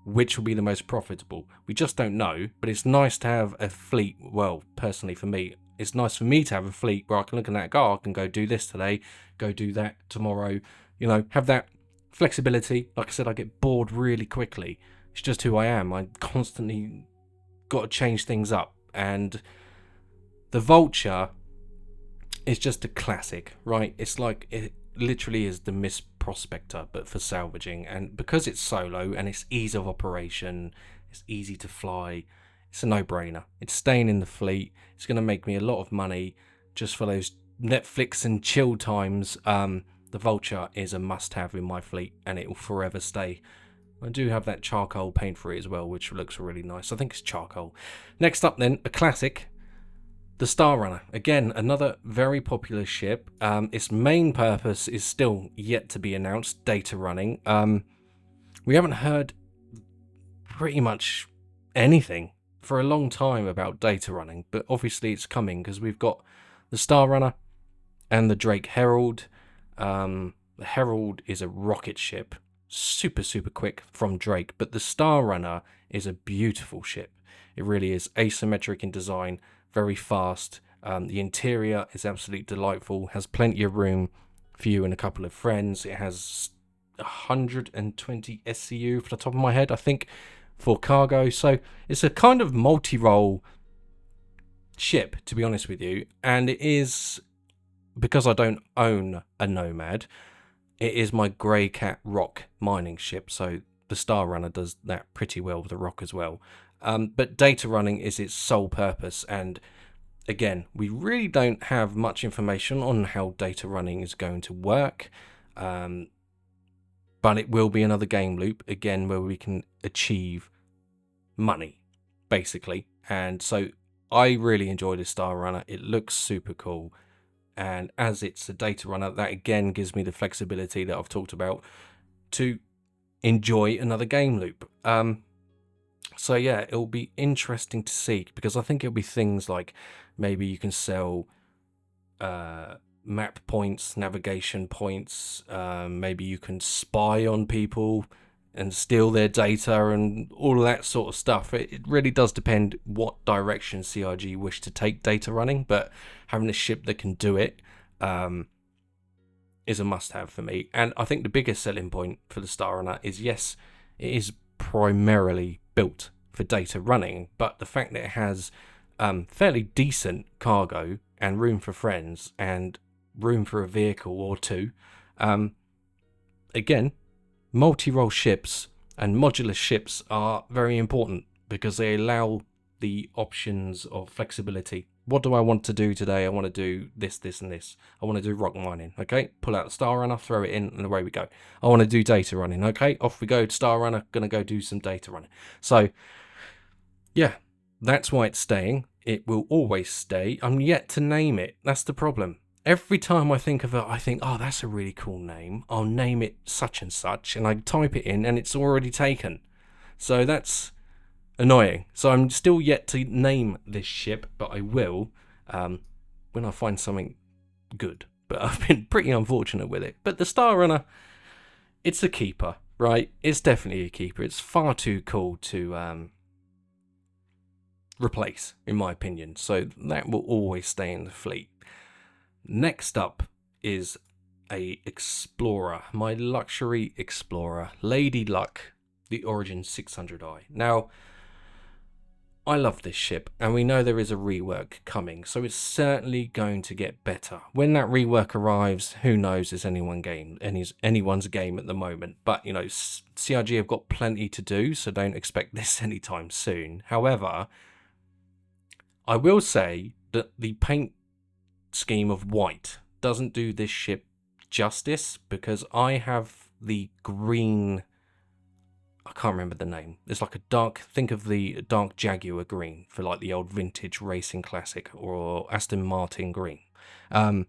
Which will be the most profitable? We just don't know, but it's nice to have a fleet. Well, personally for me, it's nice for me to have a fleet where I can look at that, go, I can go do this today, go do that tomorrow, you know, have that flexibility. Like I said, I get bored really quickly. It's just who I am. I constantly got to change things up, and the Vulture is just a classic, right? It's like, it literally is the Miss Prospector, but for salvaging. And because it's solo and it's ease of operation, it's easy to fly, it's a no-brainer. It's staying in the fleet. It's going to make me a lot of money just for those Netflix and chill times. The Vulture is a must-have in my fleet, and it will forever stay. I do have that charcoal paint for it as well, which looks really nice. I think it's charcoal. Next up then, a classic, the Starliner. Again, another very popular ship. Its main purpose is still yet to be announced, data running. We haven't heard pretty much anything for a long time about data running, but obviously it's coming, because we've got the Starliner and the Drake Herald. The Herald is a rocket ship, super quick from Drake, but the Starliner is a beautiful ship. It really is asymmetric in design, very fast. The interior is absolutely delightful, has plenty of room for you and a couple of friends. It has 120 SCU for the top of my head, I think, for cargo. So it's a kind of multi-role ship, to be honest with you. And it is, because I don't own a Nomad, it is my Grey Cat rock mining ship, so the Starrunner does that pretty well with the rock as well. But data running is its sole purpose, and again, we really don't have much information on how data running is going to work. But it will be another game loop, again, where we can achieve money, basically. And so I really enjoy this Starrunner. It looks super cool. And as it's a data runner, that again gives me the flexibility that I've talked about to enjoy another game loop. So yeah, it'll be interesting to see, because I think it'll be things like maybe you can sell map points, navigation points, maybe you can spy on people and steal their data and all of that sort of stuff. It really does depend what direction CRG wish to take data running, but having a ship that can do it is a must-have for me. And I think the biggest selling point for the Starrunner is, yes, it is primarily built for data running, but the fact that it has fairly decent cargo and room for friends and room for a vehicle or two. Again, multi-role ships and modular ships are very important because they allow the options of flexibility. What do I want to do today? I want to do this, this, and this. I want to do rock mining. Okay, pull out the Starrunner, throw it in, and away we go. I want to do data running. Okay, off we go. Starrunner, gonna go do some data running. So, yeah, that's why it's staying. It will always stay. I'm yet to name it. That's the problem. Every time I think of it, I think, oh, that's a really cool name. I'll name it such and such, and I type it in, and it's already taken. So that's annoying. So I'm still yet to name this ship, but I will when I find something good. But I've been pretty unfortunate with it. But the Starrunner, it's a keeper, right? It's definitely a keeper. It's far too cool to replace, in my opinion. So that will always stay in the fleet. Next up is a Explorer, my luxury Explorer, Lady Luck, the Origin 600i. Now, I love this ship, and we know there is a rework coming, so it's certainly going to get better. When that rework arrives, who knows? It's anyone's game at the moment. But, you know, CRG have got plenty to do, so don't expect this anytime soon. However, I will say that the paint scheme of white doesn't do this ship justice, because I have the green, I can't remember the name, it's like a dark, think of the dark Jaguar green for like the old vintage racing classic, or Aston Martin green, and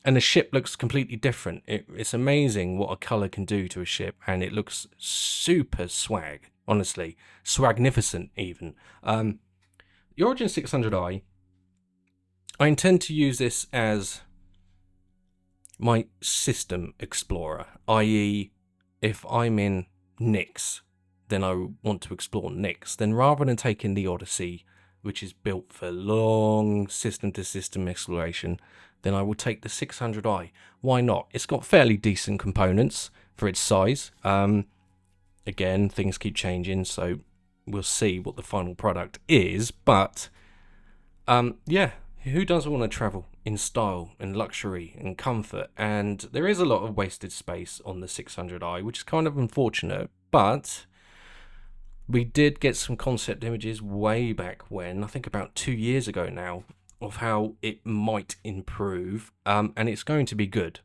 the ship looks completely different. It's amazing what a colour can do to a ship, and it looks super swag, honestly, swagnificent even. The Origin 600i, I intend to use this as my system explorer, i.e. if I'm in Nyx, then I want to explore Nyx. Then rather than taking the Odyssey, which is built for long system-to-system exploration, then I will take the 600i. Why not? It's got fairly decent components for its size. Again, things keep changing, so we'll see what the final product is. But, yeah. Who doesn't want to travel in style and luxury and comfort? And there is a lot of wasted space on the 600i, which is kind of unfortunate, but we did get some concept images way back when, I think about 2 years ago now, of how it might improve, and it's going to be good.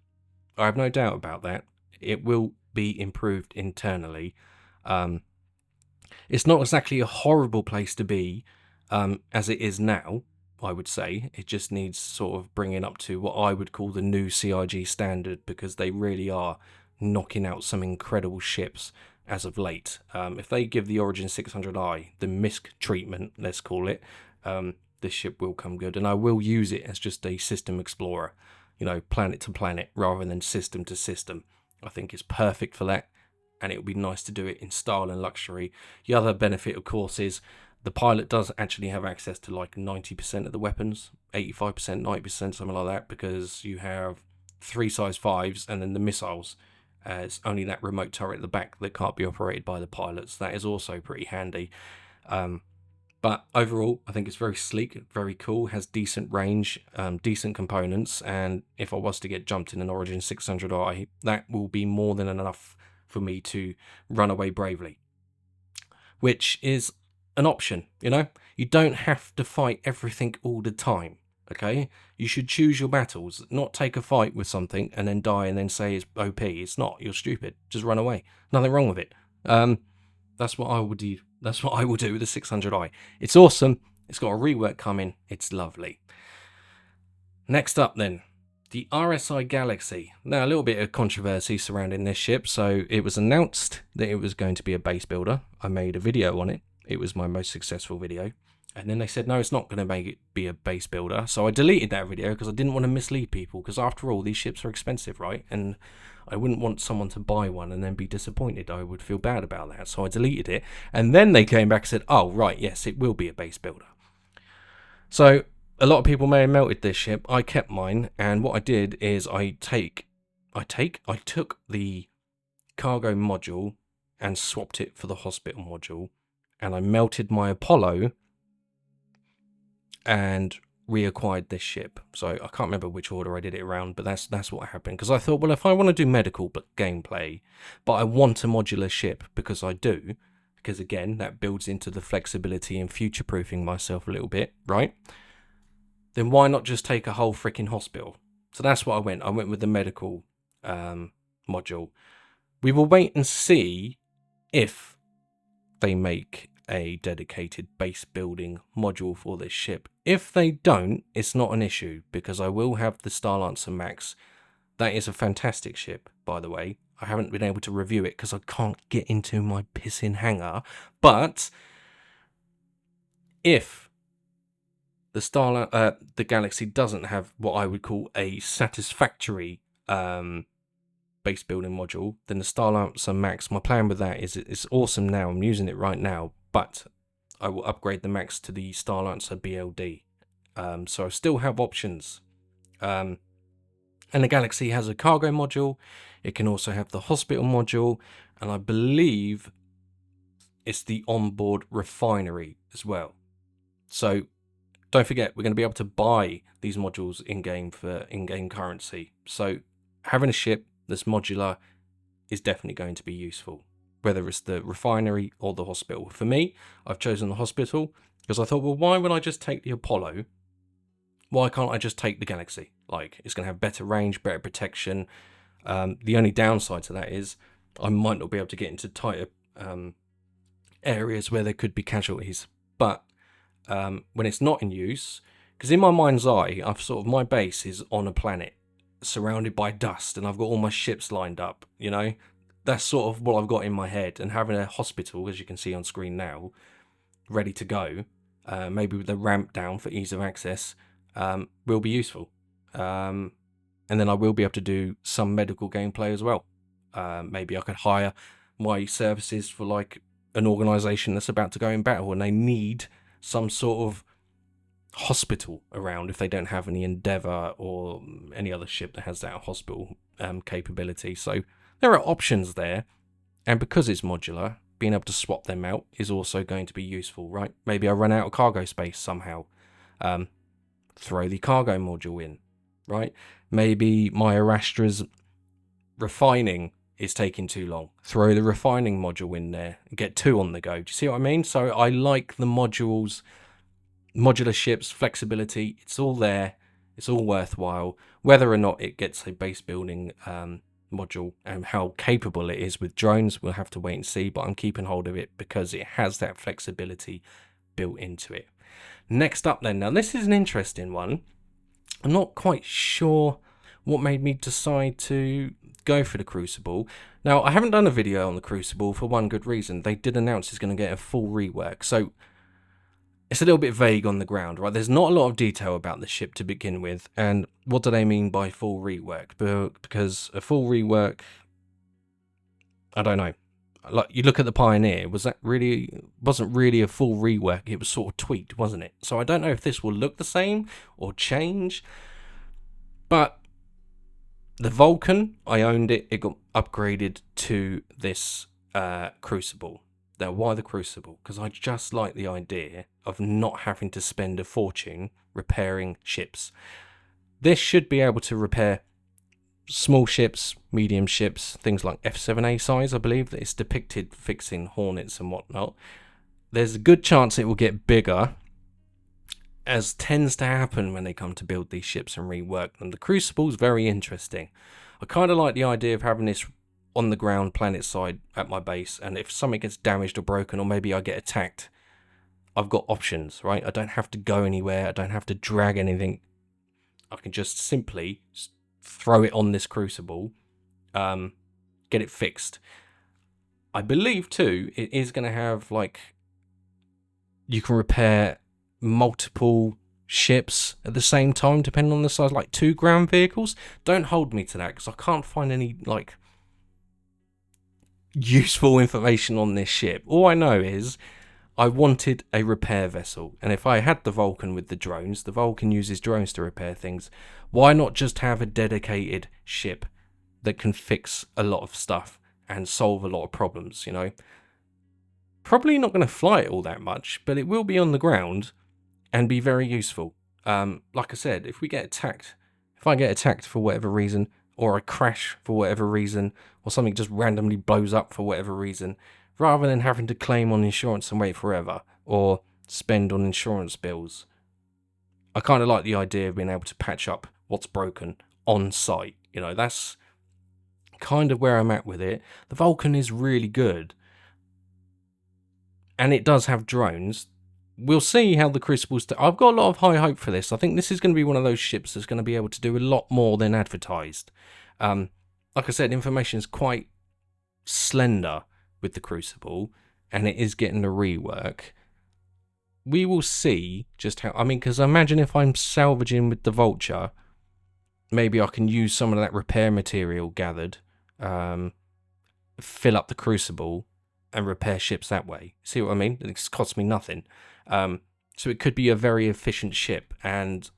I have no doubt about that. It will be improved internally. It's not exactly a horrible place to be as it is now, I would say. It just needs sort of bringing up to what I would call the new CRG standard, because they really are knocking out some incredible ships as of late. If they give the Origin 600i the MISC treatment, let's call it, this ship will come good, and I will use it as just a system explorer, you know, planet to planet rather than system to system. I think it's perfect for that, and it would be nice to do it in style and luxury. The other benefit, of course, is the pilot does actually have access to like 90% of the weapons, 85%, 90%, something like that, because you have 3 size 5s, and then the missiles, it's only that remote turret at the back that can't be operated by the pilots. That is also pretty handy. But overall, I think it's very sleek, very cool, has decent range, decent components, and if I was to get jumped in an Origin 600i, that will be more than enough for me to run away bravely. Which is an option, you know? You don't have to fight everything all the time, okay? You should choose your battles, not take a fight with something and then die and then say it's OP. It's not. You're stupid. Just run away. Nothing wrong with it. That's what I would do. That's what I will do with the 600i. It's awesome. It's got a rework coming. It's lovely. Next up then, the RSI Galaxy. Now, a little bit of controversy surrounding this ship. So it was announced that it was going to be a base builder. I made a video on it. It was my most successful video. And then they said, no, it's not going to make it be a base builder. So I deleted that video because I didn't want to mislead people. Because after all, these ships are expensive, right? And I wouldn't want someone to buy one and then be disappointed. I would feel bad about that. So I deleted it. And then they came back and said, oh, right, yes, it will be a base builder. So a lot of people may have melted this ship. I kept mine. And what I did is I took the cargo module and swapped it for the hospital module. And I melted my Apollo and reacquired this ship. So I can't remember which order I did it around, but that's what happened. Because I thought, well, if I want to do medical but gameplay, but I want a modular ship, because I do, because again, that builds into the flexibility and future-proofing myself a little bit, right? Then why not just take a whole freaking hospital? So that's what I went. I went with the medical module. We will wait and see if they make a dedicated base building module for this ship. If they don't, it's not an issue, because I will have the Starlancer Max. That is a fantastic ship, by the way. I haven't been able to review it because I can't get into my pissing hangar. But if the Galaxy doesn't have what I would call a satisfactory base building module, then the Starlancer Max, my plan with that is it's awesome now. I'm using it right now, but I will upgrade the Max to the Starlancer BLD. So I still have options. And the Galaxy has a cargo module. It can also have the hospital module. And I believe it's the onboard refinery as well. So don't forget, we're going to be able to buy these modules in-game for in-game currency. So having a ship that's modular is definitely going to be useful, whether it's the refinery or the hospital. For me, I've chosen the hospital because I thought, well, why would I just take the Apollo? Why can't I just take the Galaxy? Like, it's going to have better range, better protection. The only downside to that is I might not be able to get into tighter areas where there could be casualties. But when it's not in use, because in my mind's eye, my base is on a planet surrounded by dust, and I've got all my ships lined up, you know? That's sort of what I've got in my head. And having a hospital, as you can see on screen now, ready to go, maybe with the ramp down for ease of access, will be useful. And then I will be able to do some medical gameplay as well. Maybe I could hire my services for like an organization that's about to go in battle and they need some sort of hospital around if they don't have any Endeavour or any other ship that has that hospital capability. So there are options there, and because it's modular, being able to swap them out is also going to be useful, right? Maybe I run out of cargo space somehow. Throw the cargo module in, right? Maybe my Arastra's refining is taking too long. Throw the refining module in there and get two on the go. Do you see what I mean? So I like the modules, modular ships, flexibility. It's all there. It's all worthwhile. Whether or not it gets a base building module and how capable it is with drones, we'll have to wait and see, but I'm keeping hold of it because it has that flexibility built into it. Next up then, now this is an interesting one. I'm not quite sure what made me decide to go for the Crucible. Now, I haven't done a video on the Crucible for one good reason. They did announce it's going to get a full rework, so it's a little bit vague on the ground, right? There's not a lot of detail about the ship to begin with, and what do they mean by full rework? Because a full rework, I don't know. Like, you look at the Pioneer, wasn't really a full rework. It was sort of tweaked, wasn't it? So I don't know if this will look the same or change. But the Vulcan, I owned it. It got upgraded to this Crucible. Now, why the Crucible? Because I just like the idea of not having to spend a fortune repairing ships. This should be able to repair small ships, medium ships, things like F7A size, I believe, that it's depicted fixing Hornets and whatnot. There's a good chance it will get bigger, as tends to happen when they come to build these ships and rework them. The Crucible's very interesting. I kind of like the idea of having this on the ground, planet side, at my base, and if something gets damaged or broken, or maybe I get attacked, I've got options, right? I don't have to go anywhere, I don't have to drag anything. I can just simply throw it on this Crucible, get it fixed. I believe too it is going to have, like, you can repair multiple ships at the same time depending on the size, like 2 ground vehicles. Don't hold me to that because I can't find any like useful information on this ship. All I know is I wanted a repair vessel, and if I had the Vulcan with the drones, the Vulcan uses drones to repair things, why not just have a dedicated ship that can fix a lot of stuff and solve a lot of problems, you know? Probably not going to fly it all that much, but it will be on the ground and be very useful. Like I said, if we get attacked, if I get attacked for whatever reason, or I crash for whatever reason, or something just randomly blows up for whatever reason, rather than having to claim on insurance and wait forever, or spend on insurance bills, I kind of like the idea of being able to patch up what's broken on site. You know, that's kind of where I'm at with it. The Vulcan is really good, and it does have drones. We'll see how the Crucibles I've got a lot of high hope for this. I think this is going to be one of those ships that's going to be able to do a lot more than advertised. Like I said, information is quite slender with the Crucible, and it is getting a rework. We will see just how, I mean, because I imagine if I'm salvaging with the Vulture, maybe I can use some of that repair material gathered, fill up the Crucible, and repair ships that way. See what I mean? It costs me nothing. So it could be a very efficient ship, and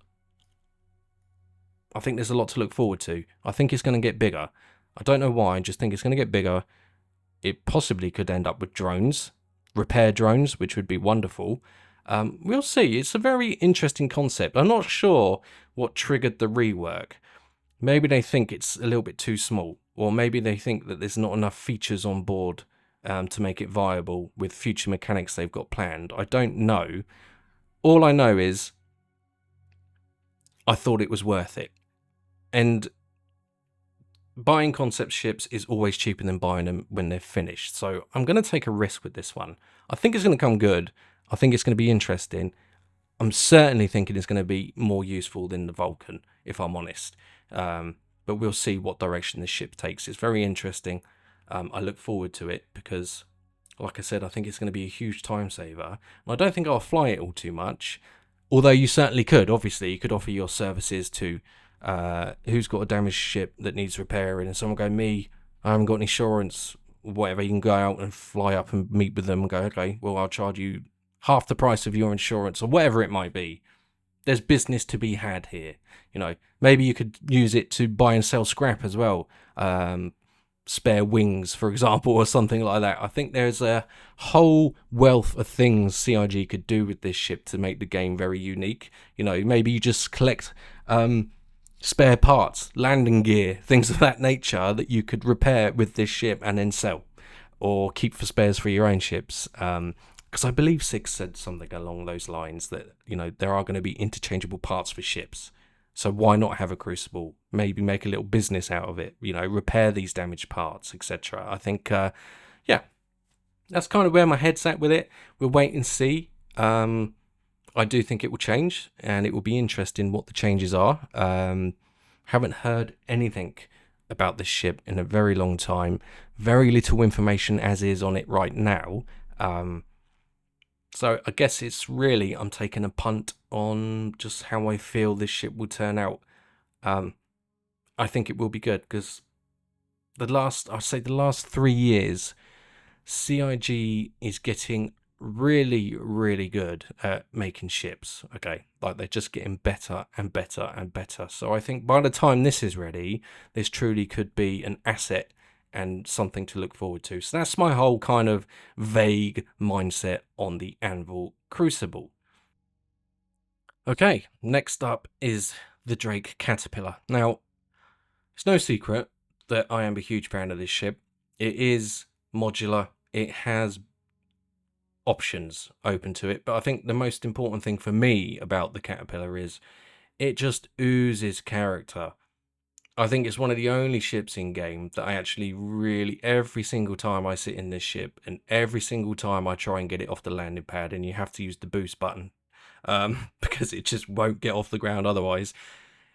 I think there's a lot to look forward to. I think it's going to get bigger. I don't know why, I just think it's going to get bigger. It possibly could end up with drones, repair drones, which would be wonderful. We'll see. It's a very interesting concept. I'm not sure what triggered the rework. Maybe they think it's a little bit too small, or maybe they think that there's not enough features on board to make it viable with future mechanics they've got planned. I don't know. All I know is I thought it was worth it. And buying concept ships is always cheaper than buying them when they're finished. So I'm going to take a risk with this one. I think it's going to come good. I think it's going to be interesting. I'm certainly thinking it's going to be more useful than the Vulcan, if I'm honest. But we'll see what direction this ship takes. It's very interesting. I look forward to it because, like I said, I think it's going to be a huge time saver. And I don't think I'll fly it all too much, although you certainly could. Obviously, you could offer your services to who's got a damaged ship that needs repairing, and someone go, me, I haven't got insurance, whatever. You can go out and fly up and meet with them and go, okay, well, I'll charge you half the price of your insurance, or whatever it might be. There's business to be had here. You know, maybe you could use it to buy and sell scrap as well. Spare wings, for example, or something like that. I think there's a whole wealth of things CIG could do with this ship to make the game very unique. You know, maybe you just collect spare parts, landing gear, things of that nature that you could repair with this ship and then sell, or keep for spares for your own ships. Because I believe Six said something along those lines that, you know, there are going to be interchangeable parts for ships. So why not have a Crucible? Maybe make a little business out of it, you know, repair these damaged parts, etc. I think, yeah, that's kind of where my head's at with it. We'll wait and see. I do think it will change, and it will be interesting what the changes are. Haven't heard anything about this ship in a very long time. Very little information as is on it right now. So I guess it's really, I'm taking a punt on just how I feel this ship will turn out. I think it will be good because the last 3 years, CIG is getting really, really good at making ships. Okay, like they're just getting better and better and better. So I think by the time this is ready, this truly could be an asset and something to look forward to. So that's my whole kind of vague mindset on the Anvil Crucible. Okay, next up is the Drake Caterpillar. Now, it's no secret that I am a huge fan of this ship. It is modular. It has options open to it, but I think the most important thing for me about the Caterpillar is it just oozes character. I think it's one of the only ships in game that I actually really, every single time I sit in this ship and every single time I try and get it off the landing pad, and you have to use the boost button because it just won't get off the ground otherwise,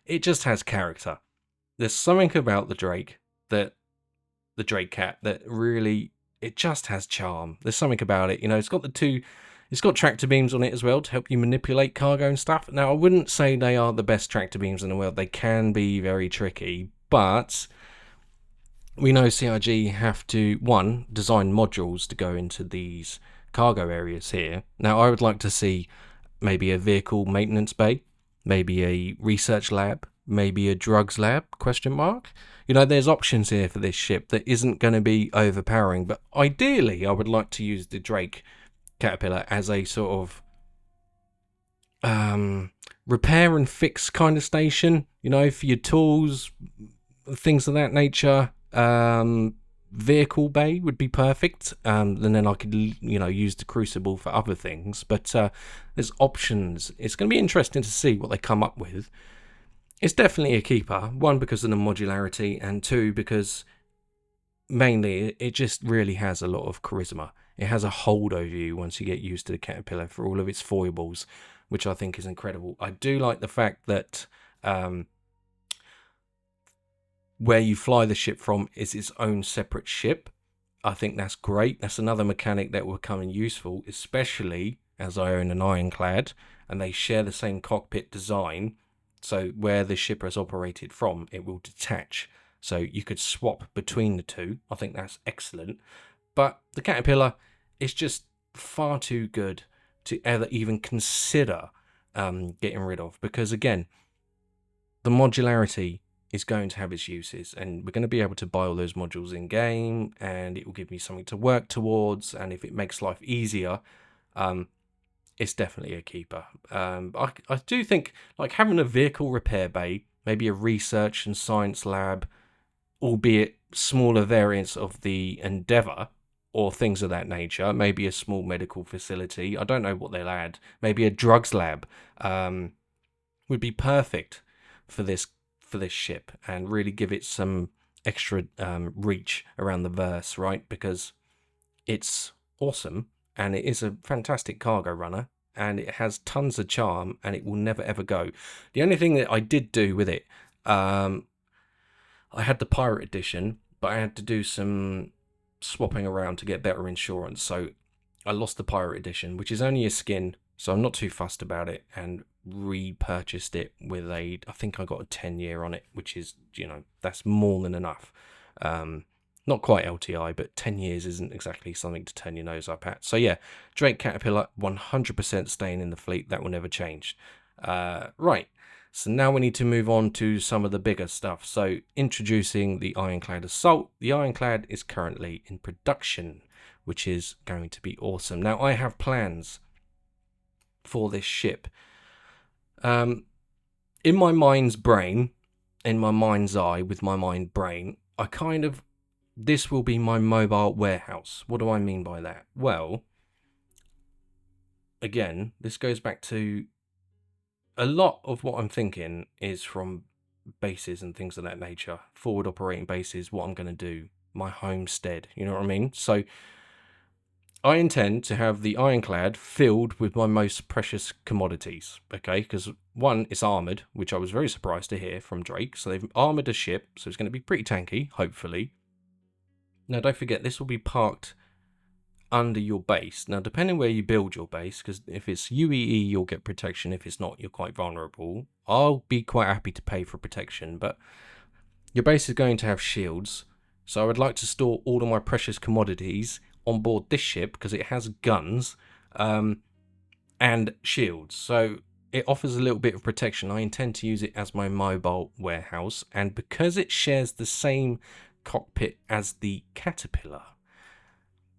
it just has character. There's something about the Drake Cat that really, it just has charm. There's something about it, you know. It's got tractor beams on it as well to help you manipulate cargo and stuff. Now, I wouldn't say they are the best tractor beams in the world. They can be very tricky, but we know CIG have to, one, design modules to go into these cargo areas here. Now, I would like to see maybe a vehicle maintenance bay, maybe a research lab, maybe a drugs lab, question mark. You know, there's options here for this ship that isn't going to be overpowering, but ideally I would like to use the Drake Caterpillar as a sort of repair and fix kind of station, you know, for your tools, things of that nature. Vehicle bay would be perfect, and then I could, you know, use the Crucible for other things. But there's options. It's going to be interesting to see what they come up with. It's definitely a keeper, one because of the modularity, and two because mainly it just really has a lot of charisma. It has a hold over you once you get used to the Caterpillar for all of its foibles, which I think is incredible. I do like the fact that where you fly the ship from is its own separate ship. I think that's great. That's another mechanic that will come in useful, especially as I own an Ironclad and they share the same cockpit design. So where the ship has operated from, it will detach. So you could swap between the two. I think that's excellent. But the Caterpillar is just far too good to ever even consider getting rid of. Because again, the modularity is going to have its uses. And we're going to be able to buy all those modules in game. And it will give me something to work towards. And if it makes life easier, it's definitely a keeper. I do think like having a vehicle repair bay, maybe a research and science lab, albeit smaller variants of the Endeavour or things of that nature, maybe a small medical facility. I don't know what they'll add. Maybe a drugs lab would be perfect for this ship and really give it some extra reach around the verse, right? Because it's awesome. And it is a fantastic cargo runner, and it has tons of charm, and it will never ever go. The only thing that I did do with it, I had the Pirate Edition, but I had to do some swapping around to get better insurance. So I lost the Pirate Edition, which is only a skin, so I'm not too fussed about it, and repurchased it with I think I got a 10-year on it, which is, you know, that's more than enough. Not quite LTI, but 10 years isn't exactly something to turn your nose up at. So yeah, Drake Caterpillar, 100% staying in the fleet. That will never change. Right, so now we need to move on to some of the bigger stuff. So introducing the Ironclad Assault. The Ironclad is currently in production, which is going to be awesome. Now, I have plans for this ship. In my mind's brain, in my mind's eye, with my mind brain, this will be my mobile warehouse. What do I mean by that? Well, again, this goes back to a lot of what I'm thinking is from bases and things of that nature. Forward operating bases, what I'm going to do, my homestead, you know what I mean? So I intend to have the Ironclad filled with my most precious commodities, okay? Because one, it's armoured, which I was very surprised to hear from Drake. So they've armoured a ship, so it's going to be pretty tanky, hopefully. Now, don't forget, this will be parked under your base. Now, depending where you build your base, because if it's UEE, you'll get protection. If it's not, you're quite vulnerable. I'll be quite happy to pay for protection, but your base is going to have shields. So I would like to store all of my precious commodities on board this ship because it has guns and shields. So it offers a little bit of protection. I intend to use it as my mobile warehouse, and because it shares the same cockpit as the Caterpillar.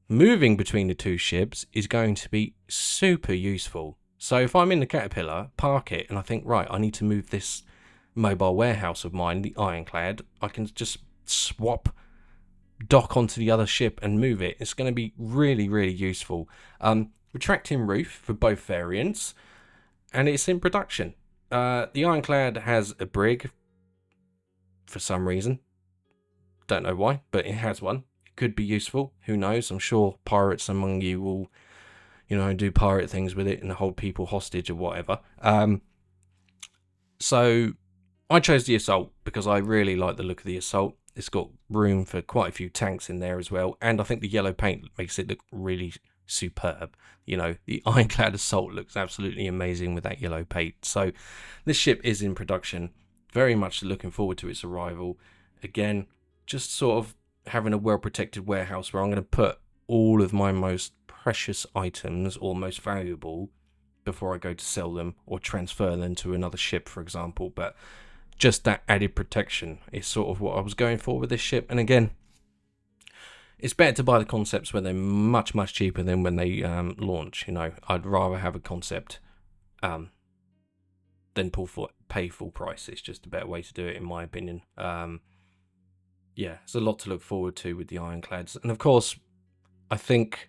Moving between the two ships is going to be super useful. So if I'm in the Caterpillar, park it, and I think, right, I need to move this mobile warehouse of mine, the Ironclad, I can just swap, dock onto the other ship and move it. It's going to be really, really useful. Retracting roof for both variants, and it's in production. The Ironclad has a brig for some reason. Don't know why, but it has one. It could be useful. Who knows? I'm sure pirates among you will, do pirate things with it and hold people hostage or whatever. So I chose the Assault because I really like the look of the Assault. It's got room for quite a few tanks in there as well, and I think the yellow paint makes it look really superb. The Ironclad Assault looks absolutely amazing with that yellow paint. So this ship is in production. Very much looking forward to its arrival. Again, just sort of having a well-protected warehouse where I'm going to put all of my most precious items or most valuable before I go to sell them or transfer them to another ship, for example. But just that added protection is sort of what I was going for with this ship. And again, it's better to buy the concepts when they're much, much cheaper than when they launch. I'd rather have a concept than pay full price. It's just a better way to do it, in my opinion. Yeah, there's a lot to look forward to with the Ironclads. And of course, I think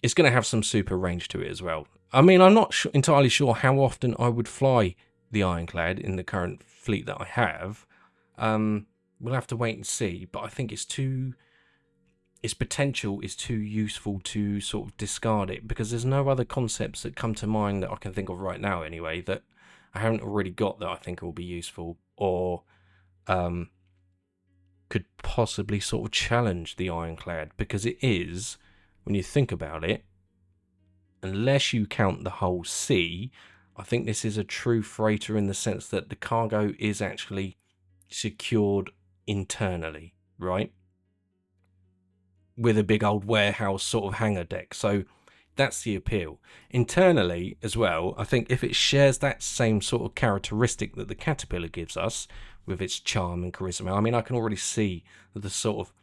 it's going to have some super range to it as well. I mean, I'm not entirely sure how often I would fly the Ironclad in the current fleet that I have. We'll have to wait and see, but I think its potential is too useful to sort of discard it, because there's no other concepts that come to mind that I can think of right now anyway that I haven't already got that I think will be useful or could possibly sort of challenge the Ironclad, because it is, when you think about it, unless you count the whole sea, I think this is a true freighter in the sense that the cargo is actually secured internally, right? With a big old warehouse sort of hangar deck. So that's the appeal. Internally as well, I think if it shares that same sort of characteristic that the Caterpillar gives us with its charm and charisma, I mean, I can already see the sort of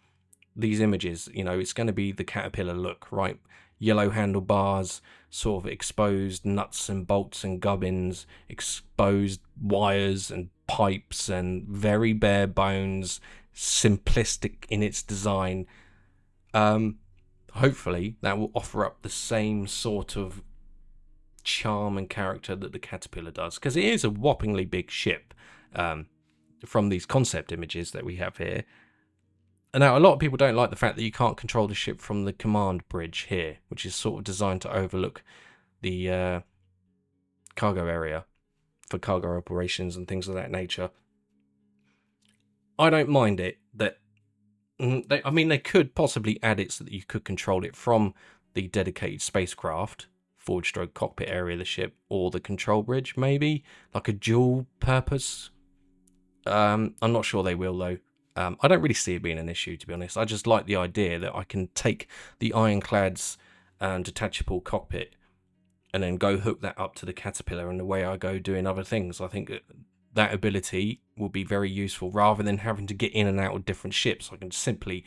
these images, it's going to be the Caterpillar look, right? Yellow handlebars, sort of exposed nuts and bolts and gubbins, exposed wires and pipes, and very bare bones, simplistic in its design. Hopefully that will offer up the same sort of charm and character that the Caterpillar does, because it is a whoppingly big ship from these concept images that we have here. And now a lot of people don't like the fact that you can't control the ship from the command bridge here, which is sort of designed to overlook the cargo area for cargo operations and things of that nature. I don't mind it. They could possibly add it so that you could control it from the dedicated spacecraft, forward stroke cockpit area of the ship, or the control bridge, maybe, like a dual purpose. I'm not sure they will, though. I don't really see it being an issue, to be honest. I just like the idea that I can take the Ironclad's detachable cockpit and then go hook that up to the Caterpillar, and the way I go doing other things. I think that ability will be very useful, rather than having to get in and out of different ships. I can simply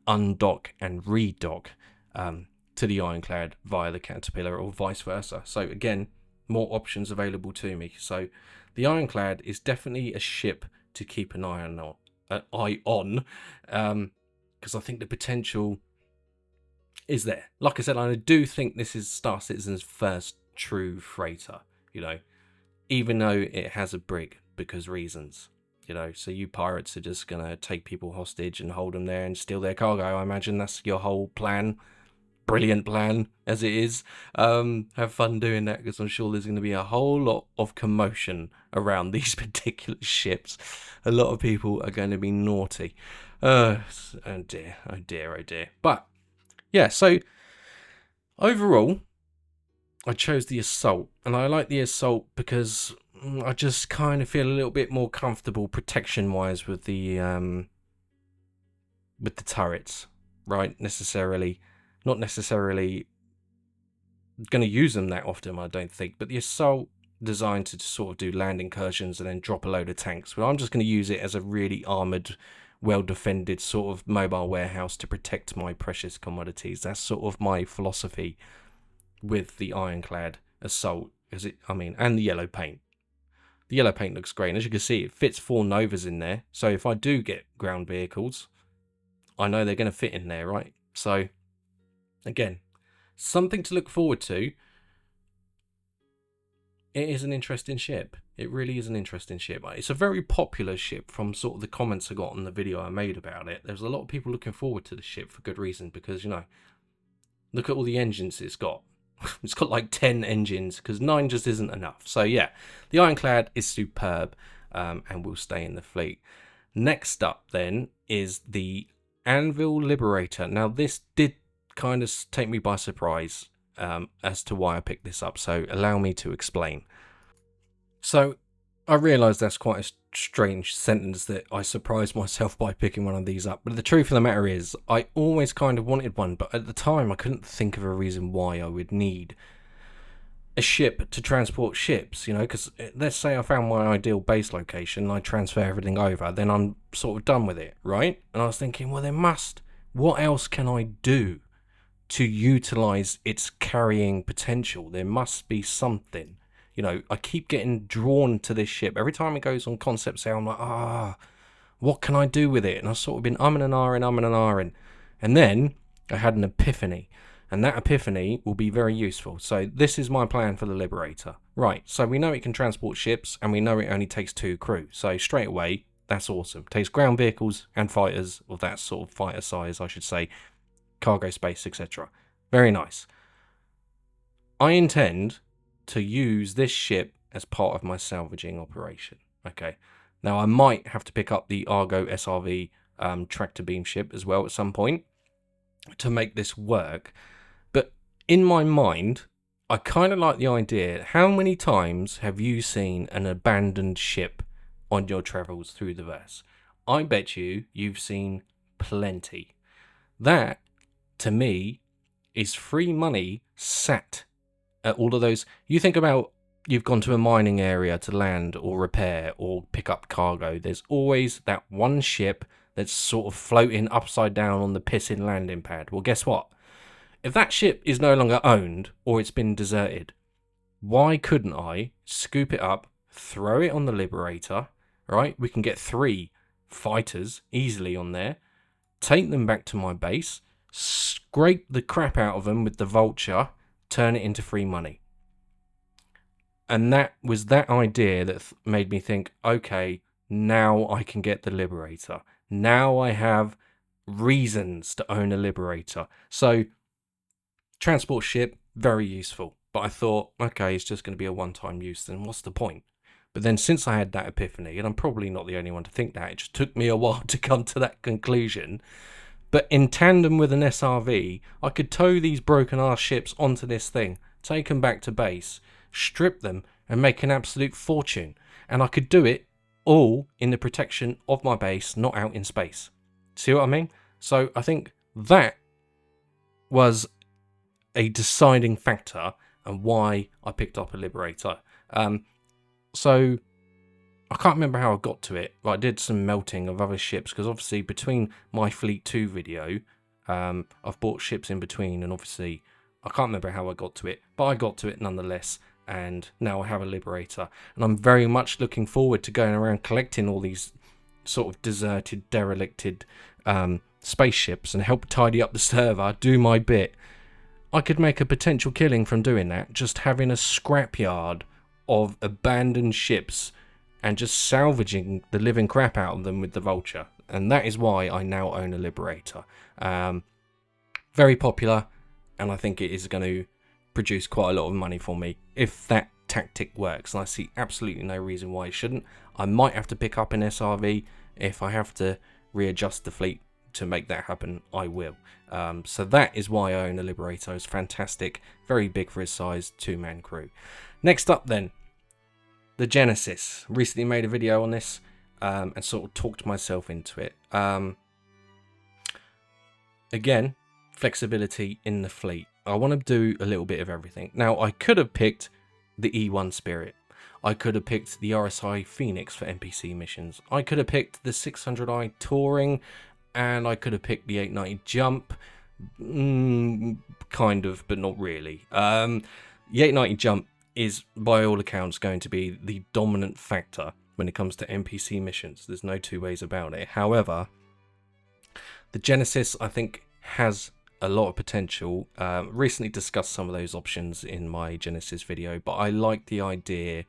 undock and redock to the Ironclad via the Caterpillar, or vice versa. So again, more options available to me. So the Ironclad is definitely a ship to keep an eye on, because I think the potential is there. Like I said, I do think this is Star Citizen's first true freighter, even though it has a brig, because reasons, so you pirates are just gonna take people hostage and hold them there and steal their cargo. I imagine that's your whole plan. Brilliant plan as it is. Have fun doing that, because I'm sure there's going to be a whole lot of commotion around these particular ships. A lot of people are going to be naughty. Oh dear. But yeah, so overall, I chose the Assault, and I like the Assault because I just kind of feel a little bit more comfortable protection-wise with the turrets, right? Not necessarily going to use them that often, I don't think, but the Assault designed to sort of do land incursions and then drop a load of tanks. Well, I'm just going to use it as a really armoured well defended sort of mobile warehouse to protect my precious commodities. That's sort of my philosophy with the Ironclad Assault, and the yellow paint. The yellow paint looks great, and as you can see, it fits 4 Novas in there. So if I do get ground vehicles, I know they're going to fit in there, right? So again, something to look forward to. It is an interesting ship. It really is an interesting ship. It's a very popular ship from sort of the comments I got on the video I made about it. There's a lot of people looking forward to the ship for good reason, because, you know, look at all the engines it's got. It's got like 10 engines, because 9 just isn't enough. So yeah, the Ironclad is superb, and will stay in the fleet. Next up then is the Anvil Liberator. Now this did kind of take me by surprise as to why I picked this up, so allow me to explain. So I realise that's quite a strange sentence, that I surprised myself by picking one of these up, but the truth of the matter is I always kind of wanted one, but at the time I couldn't think of a reason why I would need a ship to transport ships, you know, because let's say I found my ideal base location, I transfer everything over, then I'm sort of done with it, right? And I was thinking, well, what else can I do to utilise its carrying potential? There must be something. You know, I keep getting drawn to this ship. Every time it goes on concept sale, I'm like, what can I do with it? And I've sort of been umming and ahhing. And then I had an epiphany. And that epiphany will be very useful. So this is my plan for the Liberator. Right, so we know it can transport ships, and we know it only takes 2 crew. So straight away, that's awesome. It takes ground vehicles and fighters, of that sort of fighter size, I should say, cargo space, etc. Very nice. I intend to use this ship as part of my salvaging operation. Okay, now I might have to pick up the Argo SRV tractor beam ship as well at some point to make this work, but in my mind I kind of like the idea. How many times have you seen an abandoned ship on your travels through the verse? I bet you've seen plenty. That, to me, is free money sat at all of those. You think about, you've gone to a mining area to land or repair or pick up cargo. There's always that one ship that's sort of floating upside down on the pissing landing pad. Well, guess what? If that ship is no longer owned or it's been deserted, why couldn't I scoop it up, throw it on the Liberator, right? We can get 3 fighters easily on there, take them back to my base, scrape the crap out of them with the Vulture, turn it into free money. And that was that idea that made me think, okay, now I can get the Liberator. Now I have reasons to own a Liberator. So transport ship, very useful. But I thought, okay, it's just going to be a one-time use, then what's the point? But then since I had that epiphany, and I'm probably not the only one to think that, it just took me a while to come to that conclusion. But in tandem with an SRV, I could tow these broken ass ships onto this thing, take them back to base, strip them, and make an absolute fortune. And I could do it all in the protection of my base, not out in space. See what I mean? So I think that was a deciding factor and why I picked up a Liberator. So I can't remember how I got to it, but I did some melting of other ships, because obviously between my Fleet 2 video, I've bought ships in between, and obviously I can't remember how I got to it, but I got to it nonetheless, and now I have a Liberator, and I'm very much looking forward to going around collecting all these sort of deserted, derelicted spaceships and help tidy up the server, do my bit. I could make a potential killing from doing that, just having a scrapyard of abandoned ships and just salvaging the living crap out of them with the Vulture. And that is why I now own a Liberator. Very popular, and I think it is going to produce quite a lot of money for me if that tactic works, and I see absolutely no reason why it shouldn't. I might have to pick up an SRV. If I have to readjust the fleet to make that happen, I will. So that is why I own a Liberator. It's fantastic, very big for his size, 2-man crew. Next up then, the Genesis. Recently made a video on this and sort of talked myself into it. Again, flexibility in the fleet. I want to do a little bit of everything. Now, I could have picked the E1 Spirit. I could have picked the RSI Phoenix for NPC missions. I could have picked the 600i Touring, and I could have picked the 890 Jump. Kind of, but not really. The 890 Jump is, by all accounts, going to be the dominant factor when it comes to NPC missions. There's no two ways about it. However, the Genesis, I think, has a lot of potential. Recently discussed some of those options in my Genesis video, but I like the idea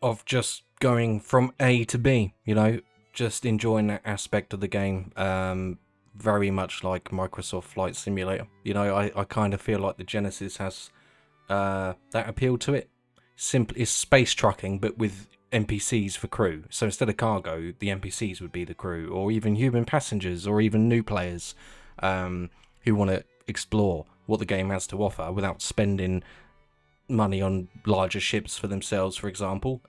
of just going from A to B, you know, just enjoying that aspect of the game. Very much like Microsoft Flight Simulator. You know, I kind of feel like the Genesis has that appeal to it. Simply, it's space trucking, but with NPCs for crew. So instead of cargo, the NPCs would be the crew, or even human passengers, or even new players who want to explore what the game has to offer without spending money on larger ships for themselves, for example.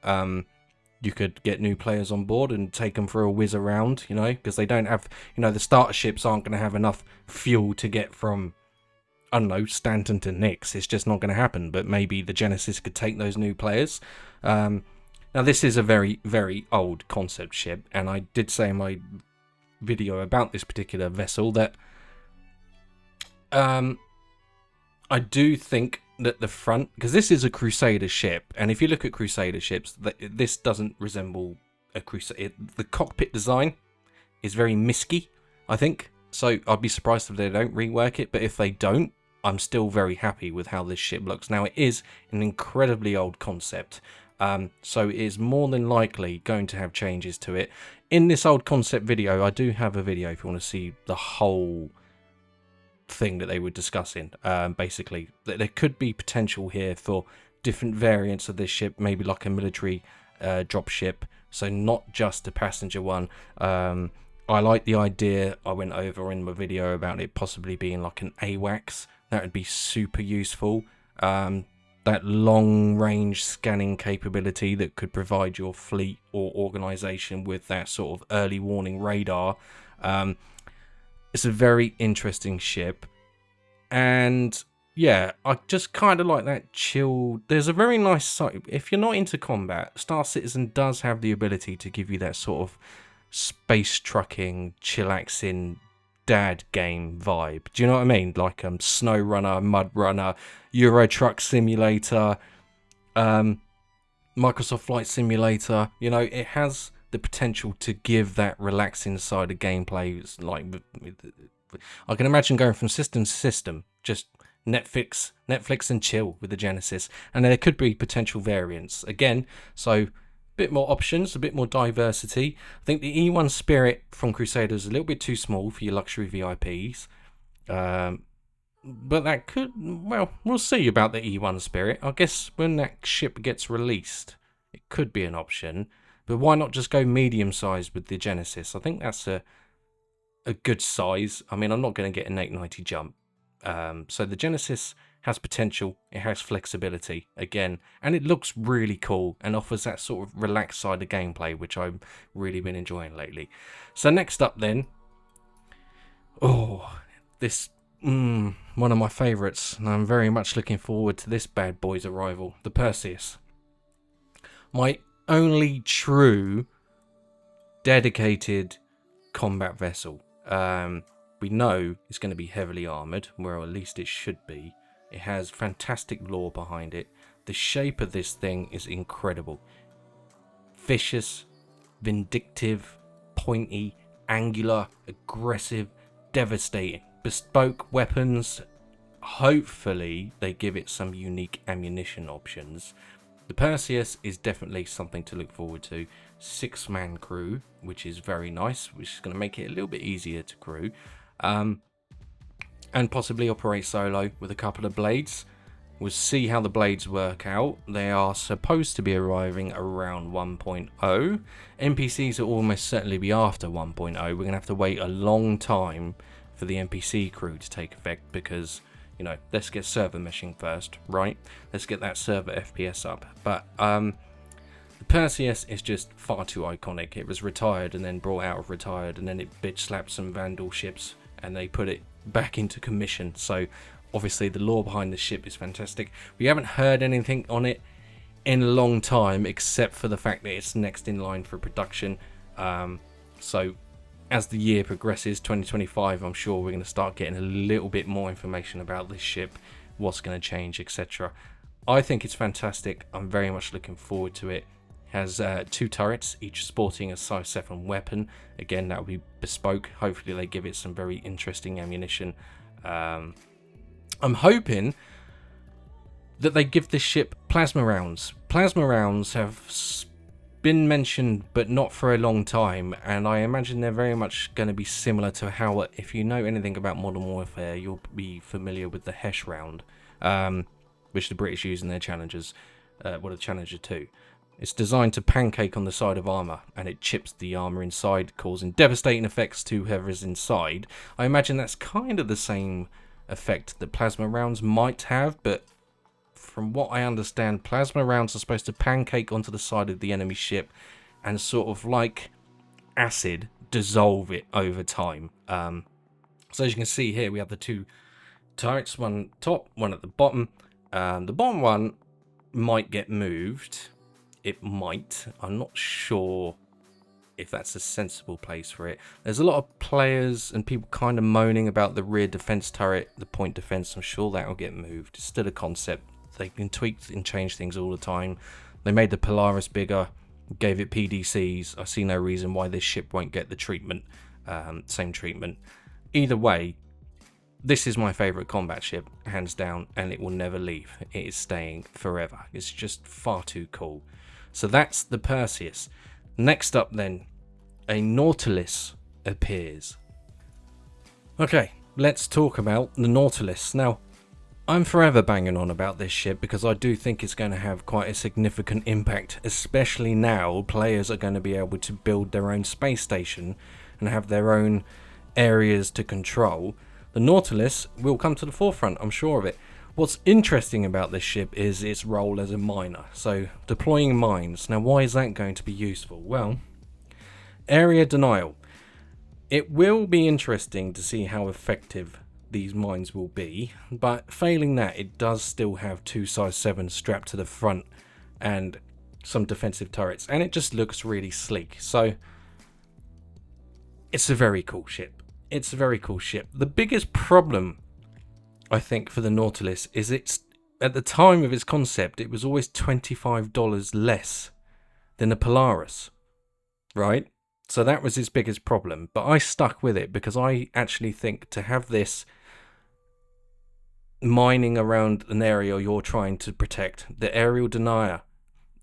You could get new players on board and take them for a whiz around, you know, because they don't have, you know, the starter ships aren't going to have enough fuel to get from, I don't know, Stanton to Nix. It's just not going to happen. But maybe the Genesis could take those new players. Now, this is a very, very old concept ship, and I did say in my video about this particular vessel that I do think that the front, because this is a Crusader ship, and if you look at Crusader ships, this doesn't resemble a Crusader. The cockpit design is very misky, I think. So I'd be surprised if they don't rework it, but if they don't, I'm still very happy with how this ship looks. Now, it is an incredibly old concept, so it is more than likely going to have changes to it. In this old concept video, I do have a video if you want to see the whole thing that they were discussing. Basically, there could be potential here for different variants of this ship, maybe like a military drop ship, so not just a passenger one. I like the idea I went over in my video about it possibly being like an AUEC. That would be super useful. That long range scanning capability that could provide your fleet or organization with that sort of early warning radar. It's a very interesting ship, and yeah, I just kind of like that chill. There's a very nice side. If you're not into combat, Star Citizen does have the ability to give you that sort of space trucking, chillaxing dad game vibe. Do you know what I mean? Like Snow Runner, Mud Runner, Euro Truck Simulator, Microsoft Flight Simulator. You know, it has the potential to give that relaxing side of gameplay. Like, I can imagine going from system to system, just Netflix and chill with the Genesis, and there could be potential variants again. So a bit more options, a bit more diversity. I think the E1 Spirit from Crusader is a little bit too small for your luxury VIPs, but that could, well, we'll see about the E1 Spirit. I guess when that ship gets released, it could be an option. But why not just go medium-sized with the Genesis? I think that's a good size. I mean, I'm not going to get an 890 Jump. So the Genesis has potential. It has flexibility, again. And it looks really cool and offers that sort of relaxed side of gameplay, which I've really been enjoying lately. So next up then... Oh, this... one of my favourites. And I'm very much looking forward to this bad boy's arrival. The Perseus. My only true dedicated combat vessel. We know it's going to be heavily armoured, or at least it should be. It has fantastic lore behind it. The shape of this thing is incredible. Vicious, vindictive, pointy, angular, aggressive, devastating. Bespoke weapons. Hopefully they give it some unique ammunition options. The Perseus is definitely something to look forward to. 6-man crew, which is very nice, which is going to make it a little bit easier to crew. And possibly operate solo with a couple of blades. We'll see how the blades work out. They are supposed to be arriving around 1.0. NPCs will almost certainly be after 1.0. We're going to have to wait a long time for the NPC crew to take effect because... You know, let's get server meshing first, right? Let's get that server FPS up. But the Perseus is just far too iconic. It was retired and then brought out of retired, and then it bitch slapped some Vandal ships and they put it back into commission. So obviously the lore behind the ship is fantastic. We haven't heard anything on it in a long time, except for the fact that it's next in line for production. So as the year progresses, 2025, I'm sure we're going to start getting a little bit more information about this ship, what's going to change, etc. I think it's fantastic. I'm very much looking forward to it. Has 2 turrets, each sporting a size 7 weapon. Again, that will be bespoke. Hopefully they give it some very interesting ammunition. I'm hoping that they give this ship plasma rounds. Plasma rounds have been mentioned, but not for a long time, and I imagine they're very much going to be similar to how, if you know anything about Modern Warfare, you'll be familiar with the Hesh round, which the British use in their Challengers, the Challenger 2. It's designed to pancake on the side of armour, and it chips the armour inside, causing devastating effects to whoever's inside. I imagine that's kind of the same effect that plasma rounds might have, but from what I understand, plasma rounds are supposed to pancake onto the side of the enemy ship and sort of like acid dissolve it over time. So as you can see here, we have the 2 turrets, one top, one at the bottom. The bottom one might get moved. It might. I'm not sure if that's a sensible place for it. There's a lot of players and people kind of moaning about the rear defense turret, the point defense. I'm sure that will get moved. It's still a concept. They can tweak and change things all the time. They made the Polaris bigger, gave it PDCs. I see no reason why this ship won't get the treatment, same treatment. Either way, this is my favourite combat ship, hands down, and it will never leave. It is staying forever. It's just far too cool. So that's the Perseus. Next up then, a Nautilus appears. Okay, let's talk about the Nautilus. Now, I'm forever banging on about this ship because I do think it's going to have quite a significant impact, especially now players are going to be able to build their own space station and have their own areas to control. The Nautilus will come to the forefront, I'm sure of it. What's interesting about this ship is its role as a miner, so deploying mines. Now why is that going to be useful? Well, area denial. It will be interesting to see how effective these mines will be, but failing that, it does still have 2 size 7s strapped to the front and some defensive turrets, and it just looks really sleek. So it's a very cool ship. It's a very cool ship. The biggest problem, I think, for the Nautilus is it's, at the time of its concept, it was always $25 less than the Polaris, right? So that was its biggest problem, but I stuck with it because I actually think to have this mining around an area you're trying to protect, the aerial denier,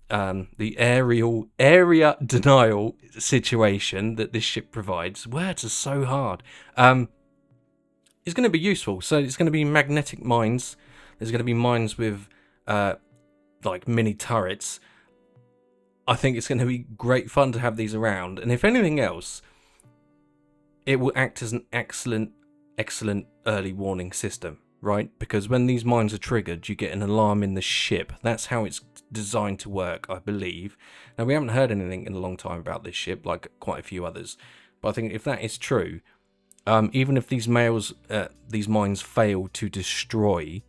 the area denial situation that this ship provides, words are so hard, is going to be useful. So it's going to be magnetic mines. There's going to be mines with like mini turrets. I think it's going to be great fun to have these around, and if anything else, it will act as an excellent early warning system, right? Because when these mines are triggered, you get an alarm in the ship. That's how it's designed to work, I believe. Now, we haven't heard anything in a long time about this ship, like quite a few others, but I think if that is true, even if these mines fail to destroy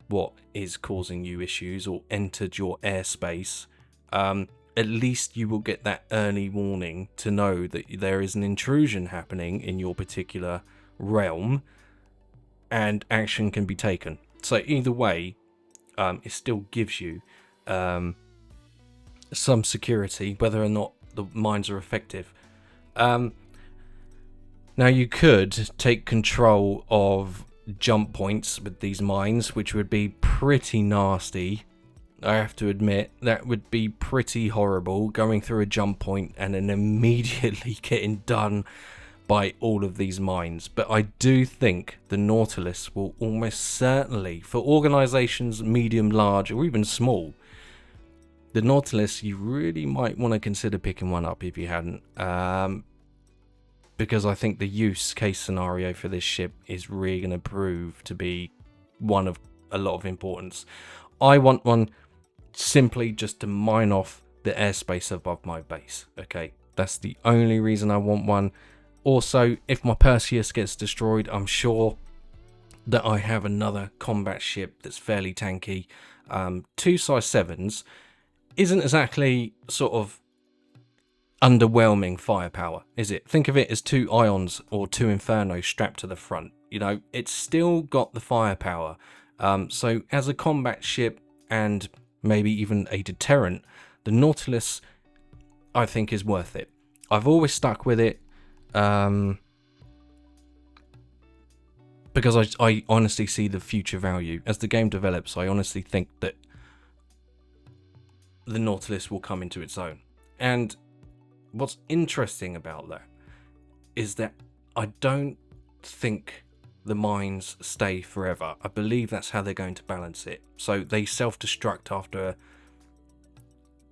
what is causing you issues or entered your airspace, at least you will get that early warning to know that there is an intrusion happening in your particular realm and action can be taken. So either way, it still gives you some security, whether or not the mines are effective. Now you could take control of jump points with these mines, which would be pretty nasty. I have to admit, that would be pretty horrible, going through a jump point and then immediately getting done by all of these mines. But I do think the Nautilus will almost certainly, for organizations medium, large, or even small, the Nautilus, you really might want to consider picking one up if you hadn't. Because I think the use case scenario for this ship is really going to prove to be one of a lot of importance. I want one simply just to mine off the airspace above my base. Okay, that's the only reason I want one. Also, if my Perseus gets destroyed, I'm sure that I have another combat ship that's fairly tanky. 2 size 7s isn't exactly sort of underwhelming firepower, is it? Think of it as 2 Ions or 2 Infernos strapped to the front. You know, it's still got the firepower. So as a combat ship and maybe even a deterrent, the Nautilus, I think, is worth it. I've always stuck with it because I honestly see the future value. As the game develops, I honestly think that the Nautilus will come into its own. And what's interesting about that is that I don't think the mines stay forever. I believe that's how they're going to balance it. So they self-destruct after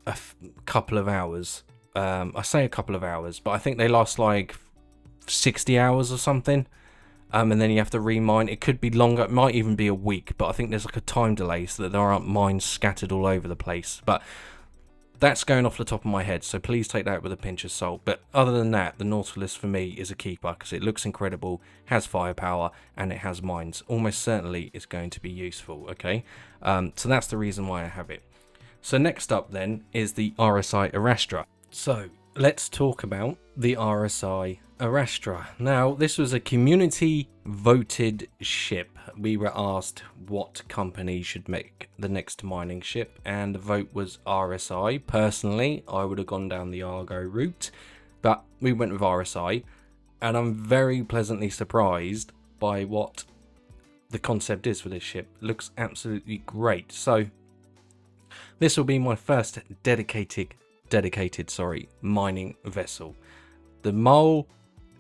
a couple of hours. I say a couple of hours, but I think they last like 60 hours or something. And then you have to remine. It could be longer. It might even be a week, but I think there's like a time delay so that there aren't mines scattered all over the place. But that's going off the top of my head, so please take that with a pinch of salt. But other than that, the Nautilus for me is a keeper because it looks incredible, has firepower, and it has mines. Almost certainly it's going to be useful, okay? So that's the reason why I have it. So next up then is the RSI Arastra. So let's talk about the RSI Arastra. Now, this was a community voted ship. We were asked what company should make the next mining ship, and the vote was RSI. Personally, I would have gone down the Argo route, but we went with RSI, and I'm very pleasantly surprised by what the concept is for this ship. It looks absolutely great. So this will be my first dedicated mining vessel. The Mole,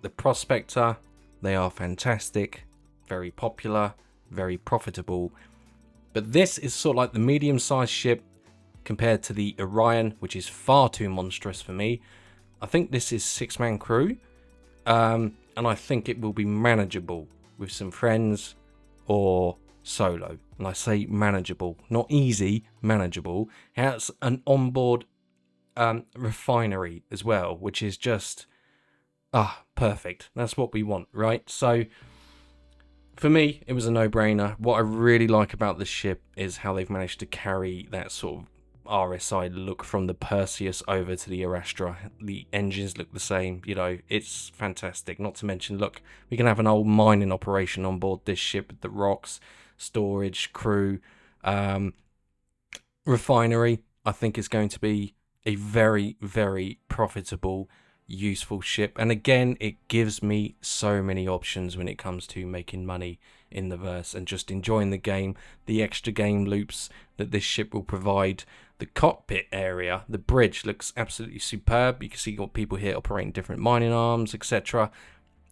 the Prospector, they are fantastic, very popular, very profitable, but this is sort of like the medium-sized ship compared to the Orion, which is far too monstrous for me. I think this is 6-man crew, and I think it will be manageable with some friends or solo. And I say manageable, not easy, manageable. It has an onboard refinery as well, which is just perfect. That's what we want, right? So for me, it was a no-brainer. What I really like about this ship is how they've managed to carry that sort of RSI look from the Perseus over to the Arastra. The engines look the same, you know, it's fantastic. Not to mention, look, we can have an old mining operation on board this ship with the rocks, storage, crew, refinery. I think is going to be a very, very profitable, useful ship. And again, it gives me so many options when it comes to making money in the verse and just enjoying the game, the extra game loops that this ship will provide. The cockpit area, the bridge looks absolutely superb. You can see you've got people here operating different mining arms, etc.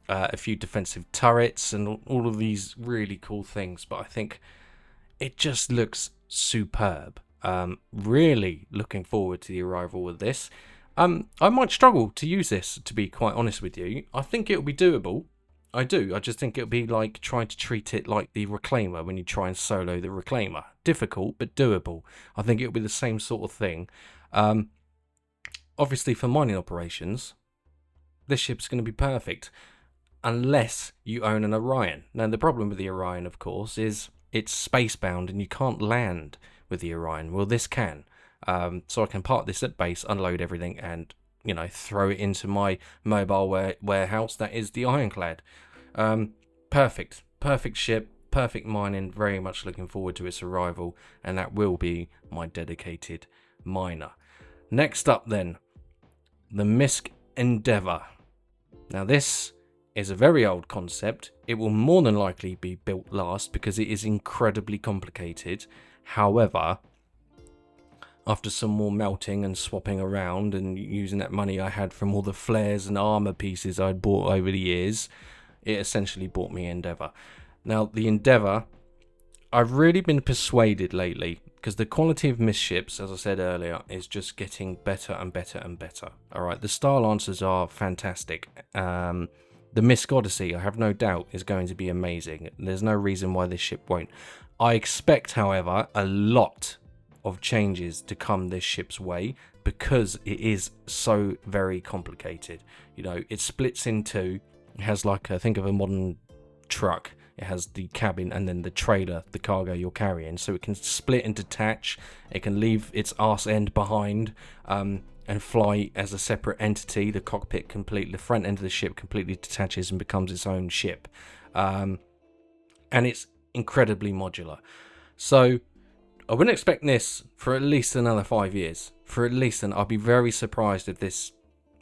A few defensive turrets and all of these really cool things. But I think it just looks superb. Really looking forward to the arrival of this. I might struggle to use this, to be quite honest with you. I think it'll be doable. I do. I just think it'll be like trying to treat it like the Reclaimer when you try and solo the Reclaimer. Difficult, but doable. I think it'll be the same sort of thing. Obviously, for mining operations, this ship's going to be perfect. Unless you own an Orion. Now, the problem with the Orion, of course, is it's space-bound and you can't land with the Orion. Well, this can. So I can park this at base, unload everything, and, you know, throw it into my mobile warehouse. That is the Ironclad. Perfect ship, perfect mining. Very much looking forward to its arrival, and that will be my dedicated miner. Next up, then, the Misk Endeavour. Now, this is a very old concept. It will more than likely be built last because it is incredibly complicated. However, after some more melting and swapping around and using that money I had from all the flares and armor pieces I'd bought over the years, it essentially bought me Endeavour. Now, the Endeavour, I've really been persuaded lately because the quality of Misk ships, as I said earlier, is just getting better and better and better. Alright, the Starlancers are fantastic. The Misk Odyssey, I have no doubt, is going to be amazing. There's no reason why this ship won't. I expect, however, a lot of changes to come this ship's way because it is so very complicated. You know, it splits in two. It has like, think of a modern truck. It has the cabin and then the trailer, the cargo you're carrying. So it can split and detach. It can leave its arse end behind and fly as a separate entity. The cockpit completely, the front end of the ship completely detaches and becomes its own ship. And it's incredibly modular. So I wouldn't expect this for at least another 5 years. For at least, and I'd be very surprised if this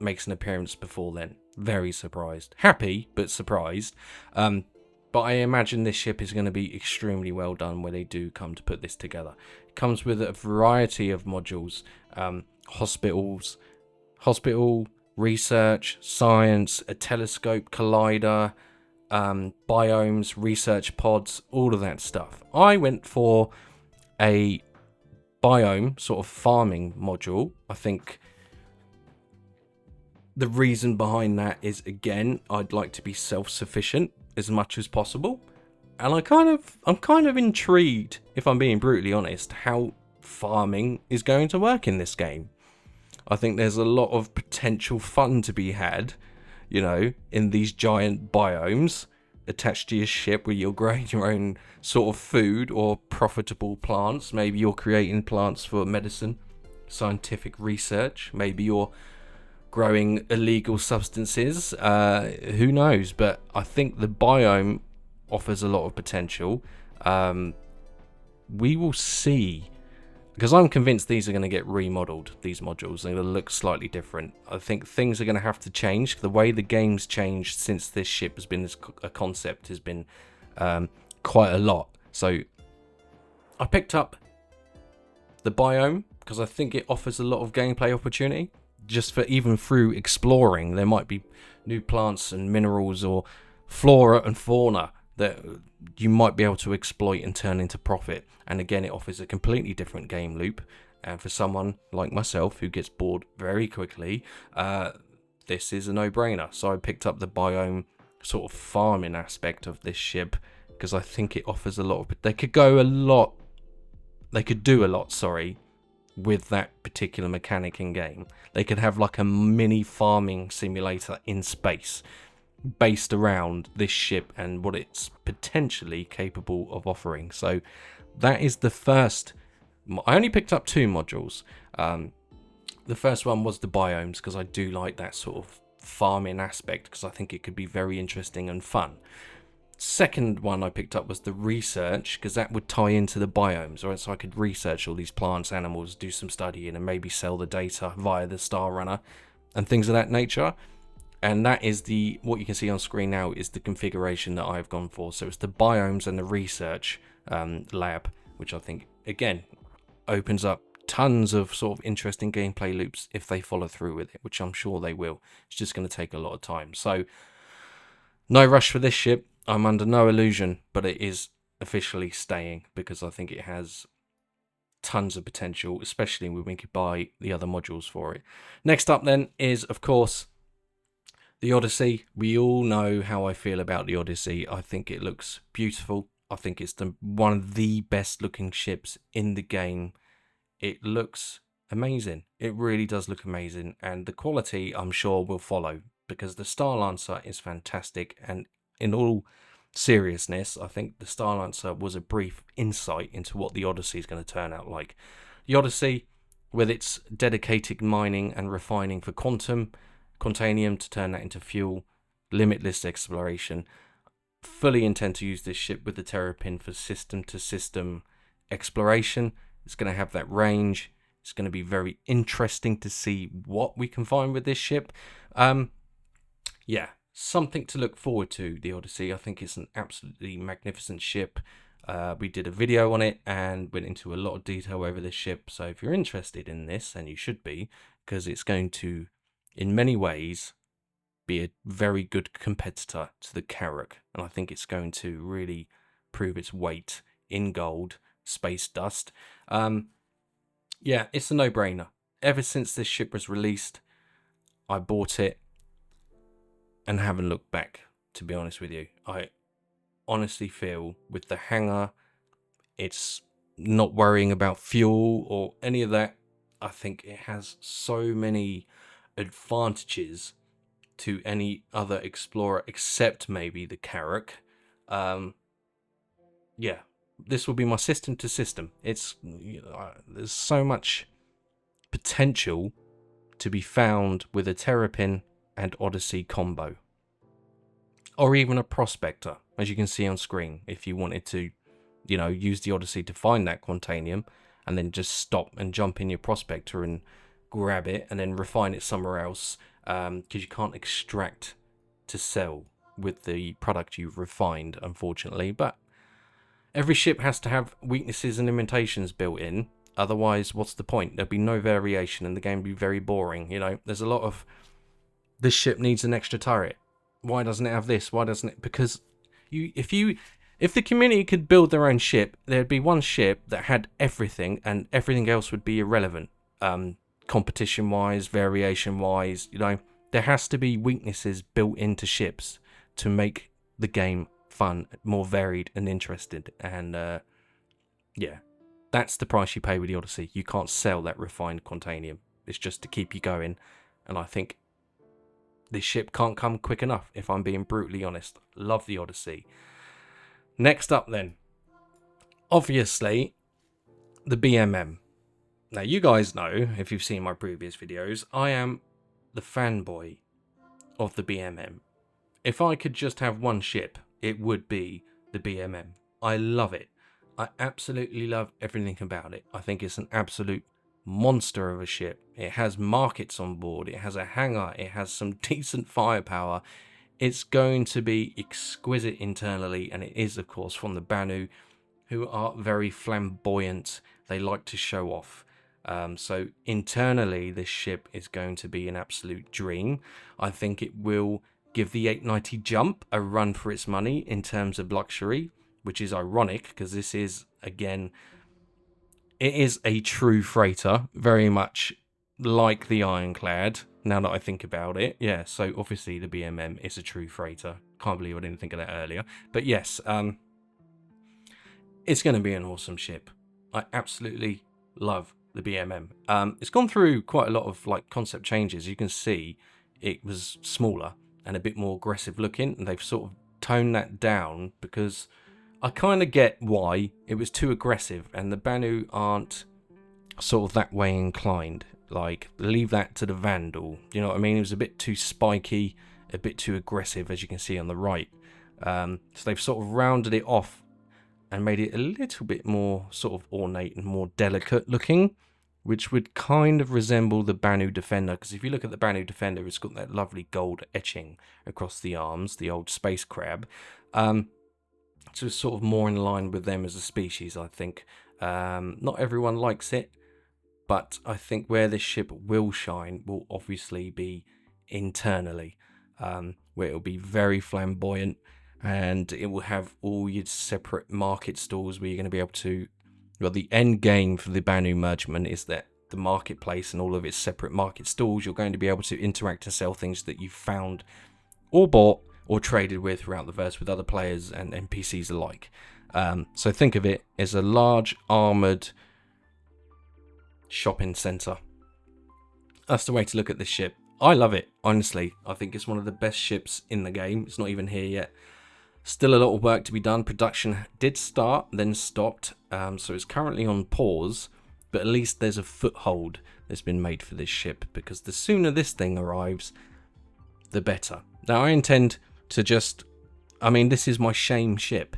makes an appearance before then. Very surprised. Happy, but surprised. But I imagine this ship is going to be extremely well done when they do come to put this together. It comes with a variety of modules. Hospital, research, science, a telescope, collider, biomes, research pods, all of that stuff. I went for a biome sort of farming module. I think the reason behind that is, again, I'd like to be self-sufficient as much as possible, and I'm kind of intrigued, if I'm being brutally honest, how farming is going to work in this game. I think there's a lot of potential fun to be had, you know, in these giant biomes attached to your ship where you're growing your own sort of food or profitable plants. Maybe you're creating plants for medicine, scientific research. Maybe you're growing illegal substances. Who knows? But I think the biome offers a lot of potential. We will see, because I'm convinced these are going to get remodeled. These modules, they're going to look slightly different. I think things are going to have to change. The way the game's changed since this ship has been a concept has been quite a lot. So I picked up the biome because I think it offers a lot of gameplay opportunity. Just for even through exploring, there might be new plants and minerals or flora and fauna that you might be able to exploit and turn into profit. And again, it offers a completely different game loop. And for someone like myself who gets bored very quickly, this is a no-brainer. So I picked up the biome sort of farming aspect of this ship because I think it offers a lot of... They could do a lot, sorry, with that particular mechanic in game. They could have like a mini farming simulator in space based around this ship and what it's potentially capable of offering. So that is the first. I only picked up 2 modules. The first one was the biomes because I do like that sort of farming aspect because I think it could be very interesting and fun. Second one I picked up was the research because that would tie into the biomes, right? So I could research all these plants, animals, do some studying and maybe sell the data via the Starliner and things of that nature. And that is what you can see on screen now is the configuration that I've gone for. So it's the biomes and the research lab, which I think, again, opens up tons of sort of interesting gameplay loops if they follow through with it, which I'm sure they will. It's just going to take a lot of time. So no rush for this ship. I'm under no illusion, but it is officially staying because I think it has tons of potential, especially when we could buy the other modules for it. Next up then is, of course, the Odyssey. We all know how I feel about the Odyssey. I think it looks beautiful. I think it's one of the best looking ships in the game. It looks amazing. It really does look amazing. And the quality, I'm sure, will follow because the Starlancer is fantastic. And in all seriousness, I think the Starlancer was a brief insight into what the Odyssey is going to turn out like. The Odyssey, with its dedicated mining and refining for quantanium to turn that into fuel, limitless exploration. Fully intend to use this ship with the Terrapin for system-to-system exploration. It's going to have that range. It's going to be very interesting to see what we can find with this ship. Yeah, something to look forward to, the Odyssey. I think it's an absolutely magnificent ship. We did a video on it and went into a lot of detail over this ship. So if you're interested in this, and you should be, because it's going to, in many ways, be a very good competitor to the Carrack. And I think it's going to really prove its weight in gold, space dust. Yeah, it's a no-brainer. Ever since this ship was released, I bought it and haven't looked back, to be honest with you. I honestly feel with the hangar, it's not worrying about fuel or any of that. I think it has so many advantages to any other explorer except maybe the Carrack. yeah, this will be my system to system. It's there's so much potential to be found with a Terrapin and Odyssey combo, or even a Prospector, as you can see on screen. If you wanted to, you know, use the Odyssey to find that Quantanium, and then just stop and jump in your Prospector and grab it, and then refine it somewhere else, because you can't extract to sell with the product you've refined, unfortunately. But every ship has to have weaknesses and limitations built in. Otherwise, what's the point? There'd be no variation and the game would be very boring. You know, there's a lot of, this ship needs an extra turret. Why doesn't it have this? Why doesn't it? Because if the community could build their own ship, there'd be one ship that had everything, and everything else would be irrelevant. Competition-wise, variation-wise, you know, there has to be weaknesses built into ships to make the game fun, more varied and interested. And yeah, that's the price you pay with the Odyssey. You can't sell that refined Quantanium. It's just to keep you going. And I think this ship can't come quick enough, if I'm being brutally honest. Love the Odyssey. Next up then, obviously, the BMM. Now, you guys know, if you've seen my previous videos, I am the fanboy of the BMM. If I could just have one ship, it would be the BMM. I love it. I absolutely love everything about it. I think it's an absolute monster of a ship. It has markets on board. It has a hangar. It has some decent firepower. It's going to be exquisite internally, and it is, of course, from the Banu, who are very flamboyant. They like to show off. So internally, this ship is going to be an absolute dream. I think it will give the 890 jump a run for its money in terms of luxury, which is ironic because this is, again, it is a true freighter, very much like the Ironclad, now that I think about it. Yeah, so obviously the BMM is a true freighter. Can't believe I didn't think of that earlier. But yes, it's going to be an awesome ship. I absolutely love the BMM. It's gone through quite a lot of like concept changes. You can see it was smaller and a bit more aggressive looking, and they've sort of toned that down because I kind of get why. It was too aggressive, and the Banu aren't sort of that way inclined. Like, leave that to the Vandal. You know what I mean? It was a bit too spiky, a bit too aggressive, as you can see on the right. So they've sort of rounded it off and made it a little bit more sort of ornate and more delicate looking, which would kind of resemble the Banu Defender. Because if you look at the Banu Defender, it's got that lovely gold etching across the arms, the old space crab. So it's sort of more in line with them as a species, I think. Not everyone likes it, but I think where this ship will shine will obviously be internally, where it will be very flamboyant, and it will have all your separate market stalls where you're going to be able to, well, the end game for the Banu merchantman is that the marketplace and all of its separate market stalls, you're going to be able to interact and sell things that you found or bought or traded with throughout the verse with other players and NPCs alike. So think of it as a large armoured shopping centre. That's the way to look at this ship. I love it, honestly. I think it's one of the best ships in the game. It's not even here yet. Still a lot of work to be done. Production did start, then stopped. So it's currently on pause, but at least there's a foothold that's been made for this ship, because the sooner this thing arrives, the better. Now, I intend to just, I mean, this is my shame ship.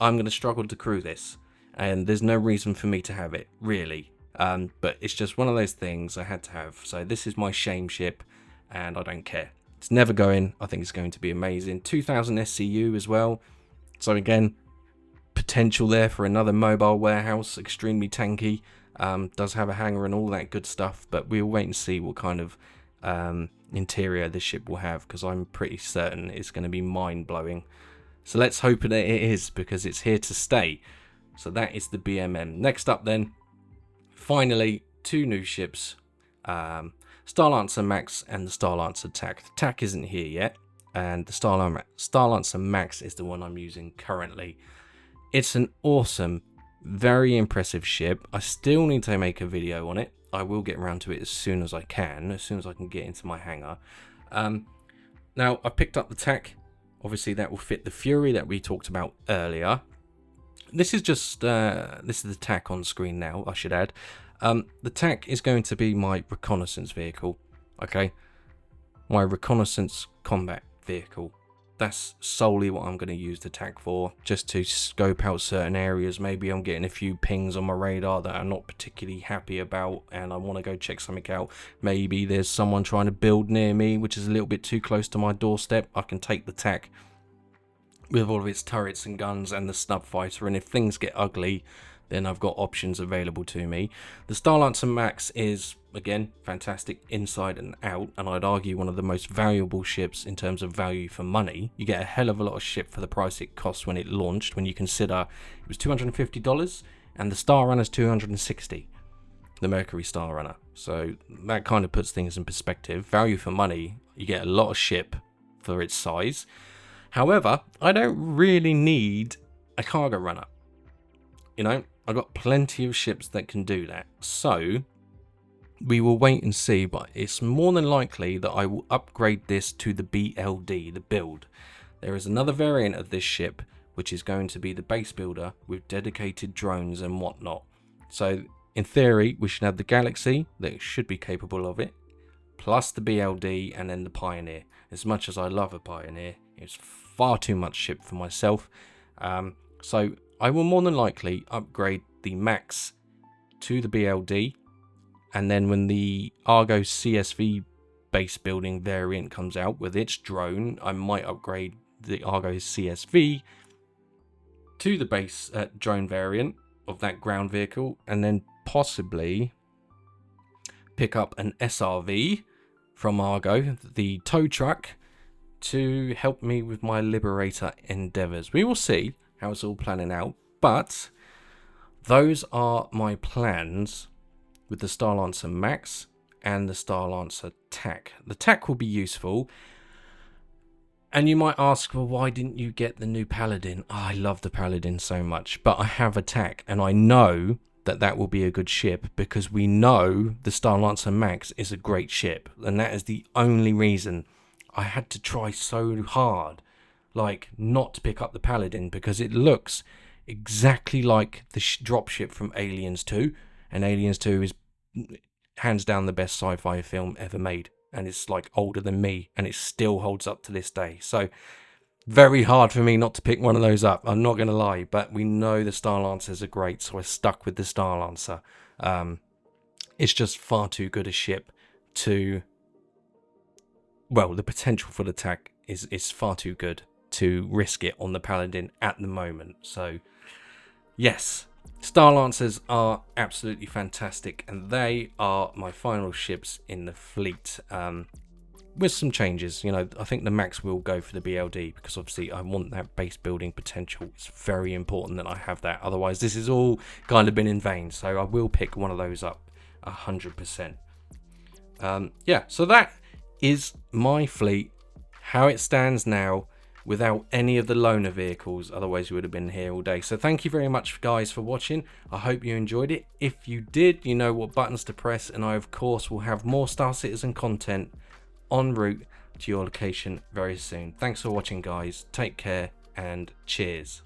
I'm going to struggle to crew this, and there's no reason for me to have it, really. But it's just one of those things I had to have. So this is my shame ship, and I don't care. It's never going. I think it's going to be amazing. 2000 SCU as well. So again, potential there for another mobile warehouse. Extremely tanky. Does have a hangar and all that good stuff. But we'll wait and see what kind of interior this ship will have, because I'm pretty certain it's going to be mind-blowing. So let's hope that it is, because it's here to stay. So that is the BMM. Next up then, finally, two new ships. Starlancer Max and the Starlancer TAC. The TAC isn't here yet, and the Starlancer Max is the one I'm using currently. It's an awesome, very impressive ship. I still need to make a video on it. I will get around to it as soon as I can get into my hangar. Now, I picked up the TAC. Obviously, that will fit the Fury that we talked about earlier. this is just this is the TAC on screen now, I should add. The TAC is going to be my reconnaissance vehicle, okay? My reconnaissance combat vehicle. That's solely what I'm going to use the TAC for, just to scope out certain areas. Maybe I'm getting a few pings on my radar that I'm not particularly happy about and I want to go check something out. Maybe there's someone trying to build near me which is a little bit too close to my doorstep. I can take the TAC with all of its turrets and guns and the Snub fighter, and if things get ugly, then I've got options available to me. The Starlancer Max is, again, fantastic inside and out, and I'd argue one of the most valuable ships in terms of value for money. You get a hell of a lot of ship for the price it cost when it launched, when you consider it was $250 and the Starrunner's $260, the Mercury Starrunner. So that kind of puts things in perspective. Value for money, you get a lot of ship for its size. However, I don't really need a cargo runner. You know, I've got plenty of ships that can do that. So we will wait and see, but it's more than likely that I will upgrade this to the BLD, the build. There is another variant of this ship, which is going to be the base builder with dedicated drones and whatnot. So in theory, we should have the Galaxy that should be capable of it, plus the BLD and then the Pioneer. As much as I love a Pioneer, it's far too much ship for myself. So I will more than likely upgrade the Max to the BLD, and then when the Argo CSV base building variant comes out with its drone, I might upgrade the Argo CSV to the base drone variant of that ground vehicle, and then possibly pick up an SRV from Argo, the tow truck, to help me with my Liberator endeavors. We will see how it's all planning out, but those are my plans with the Starlancer Max and the Starlancer TAC. The TAC will be useful, and you might ask, well, why didn't you get the new Paladin? Oh, I love the Paladin so much, but I have a TAC, and I know that that will be a good ship because we know the Starlancer Max is a great ship, and that is the only reason I had to try so hard, like, not to pick up the Paladin, because it looks exactly like the dropship from Aliens 2, and Aliens 2 is hands down the best sci-fi film ever made, and it's like older than me, and it still holds up to this day. So very hard for me not to pick one of those up, I'm not going to lie, but we know the Starlancers are great, so I stuck with the Starlancer. It's just far too good a ship to, well, the potential for the TAC is far too good to risk it on the Paladin at the moment. So yes, Starlancers are absolutely fantastic, and they are my final ships in the fleet, with some changes. You know, I think the Max will go for the BLD because obviously I want that base building potential. It's very important that I have that, otherwise this has all kind of been in vain. So I will pick one of those up 100%. Yeah, so that is my fleet, how it stands now, without any of the loaner vehicles, otherwise you would have been here all day. So thank you very much guys for watching. I hope you enjoyed it. If you did, you know what buttons to press, and I of course will have more Star Citizen content en route to your location very soon. Thanks for watching guys, take care and cheers.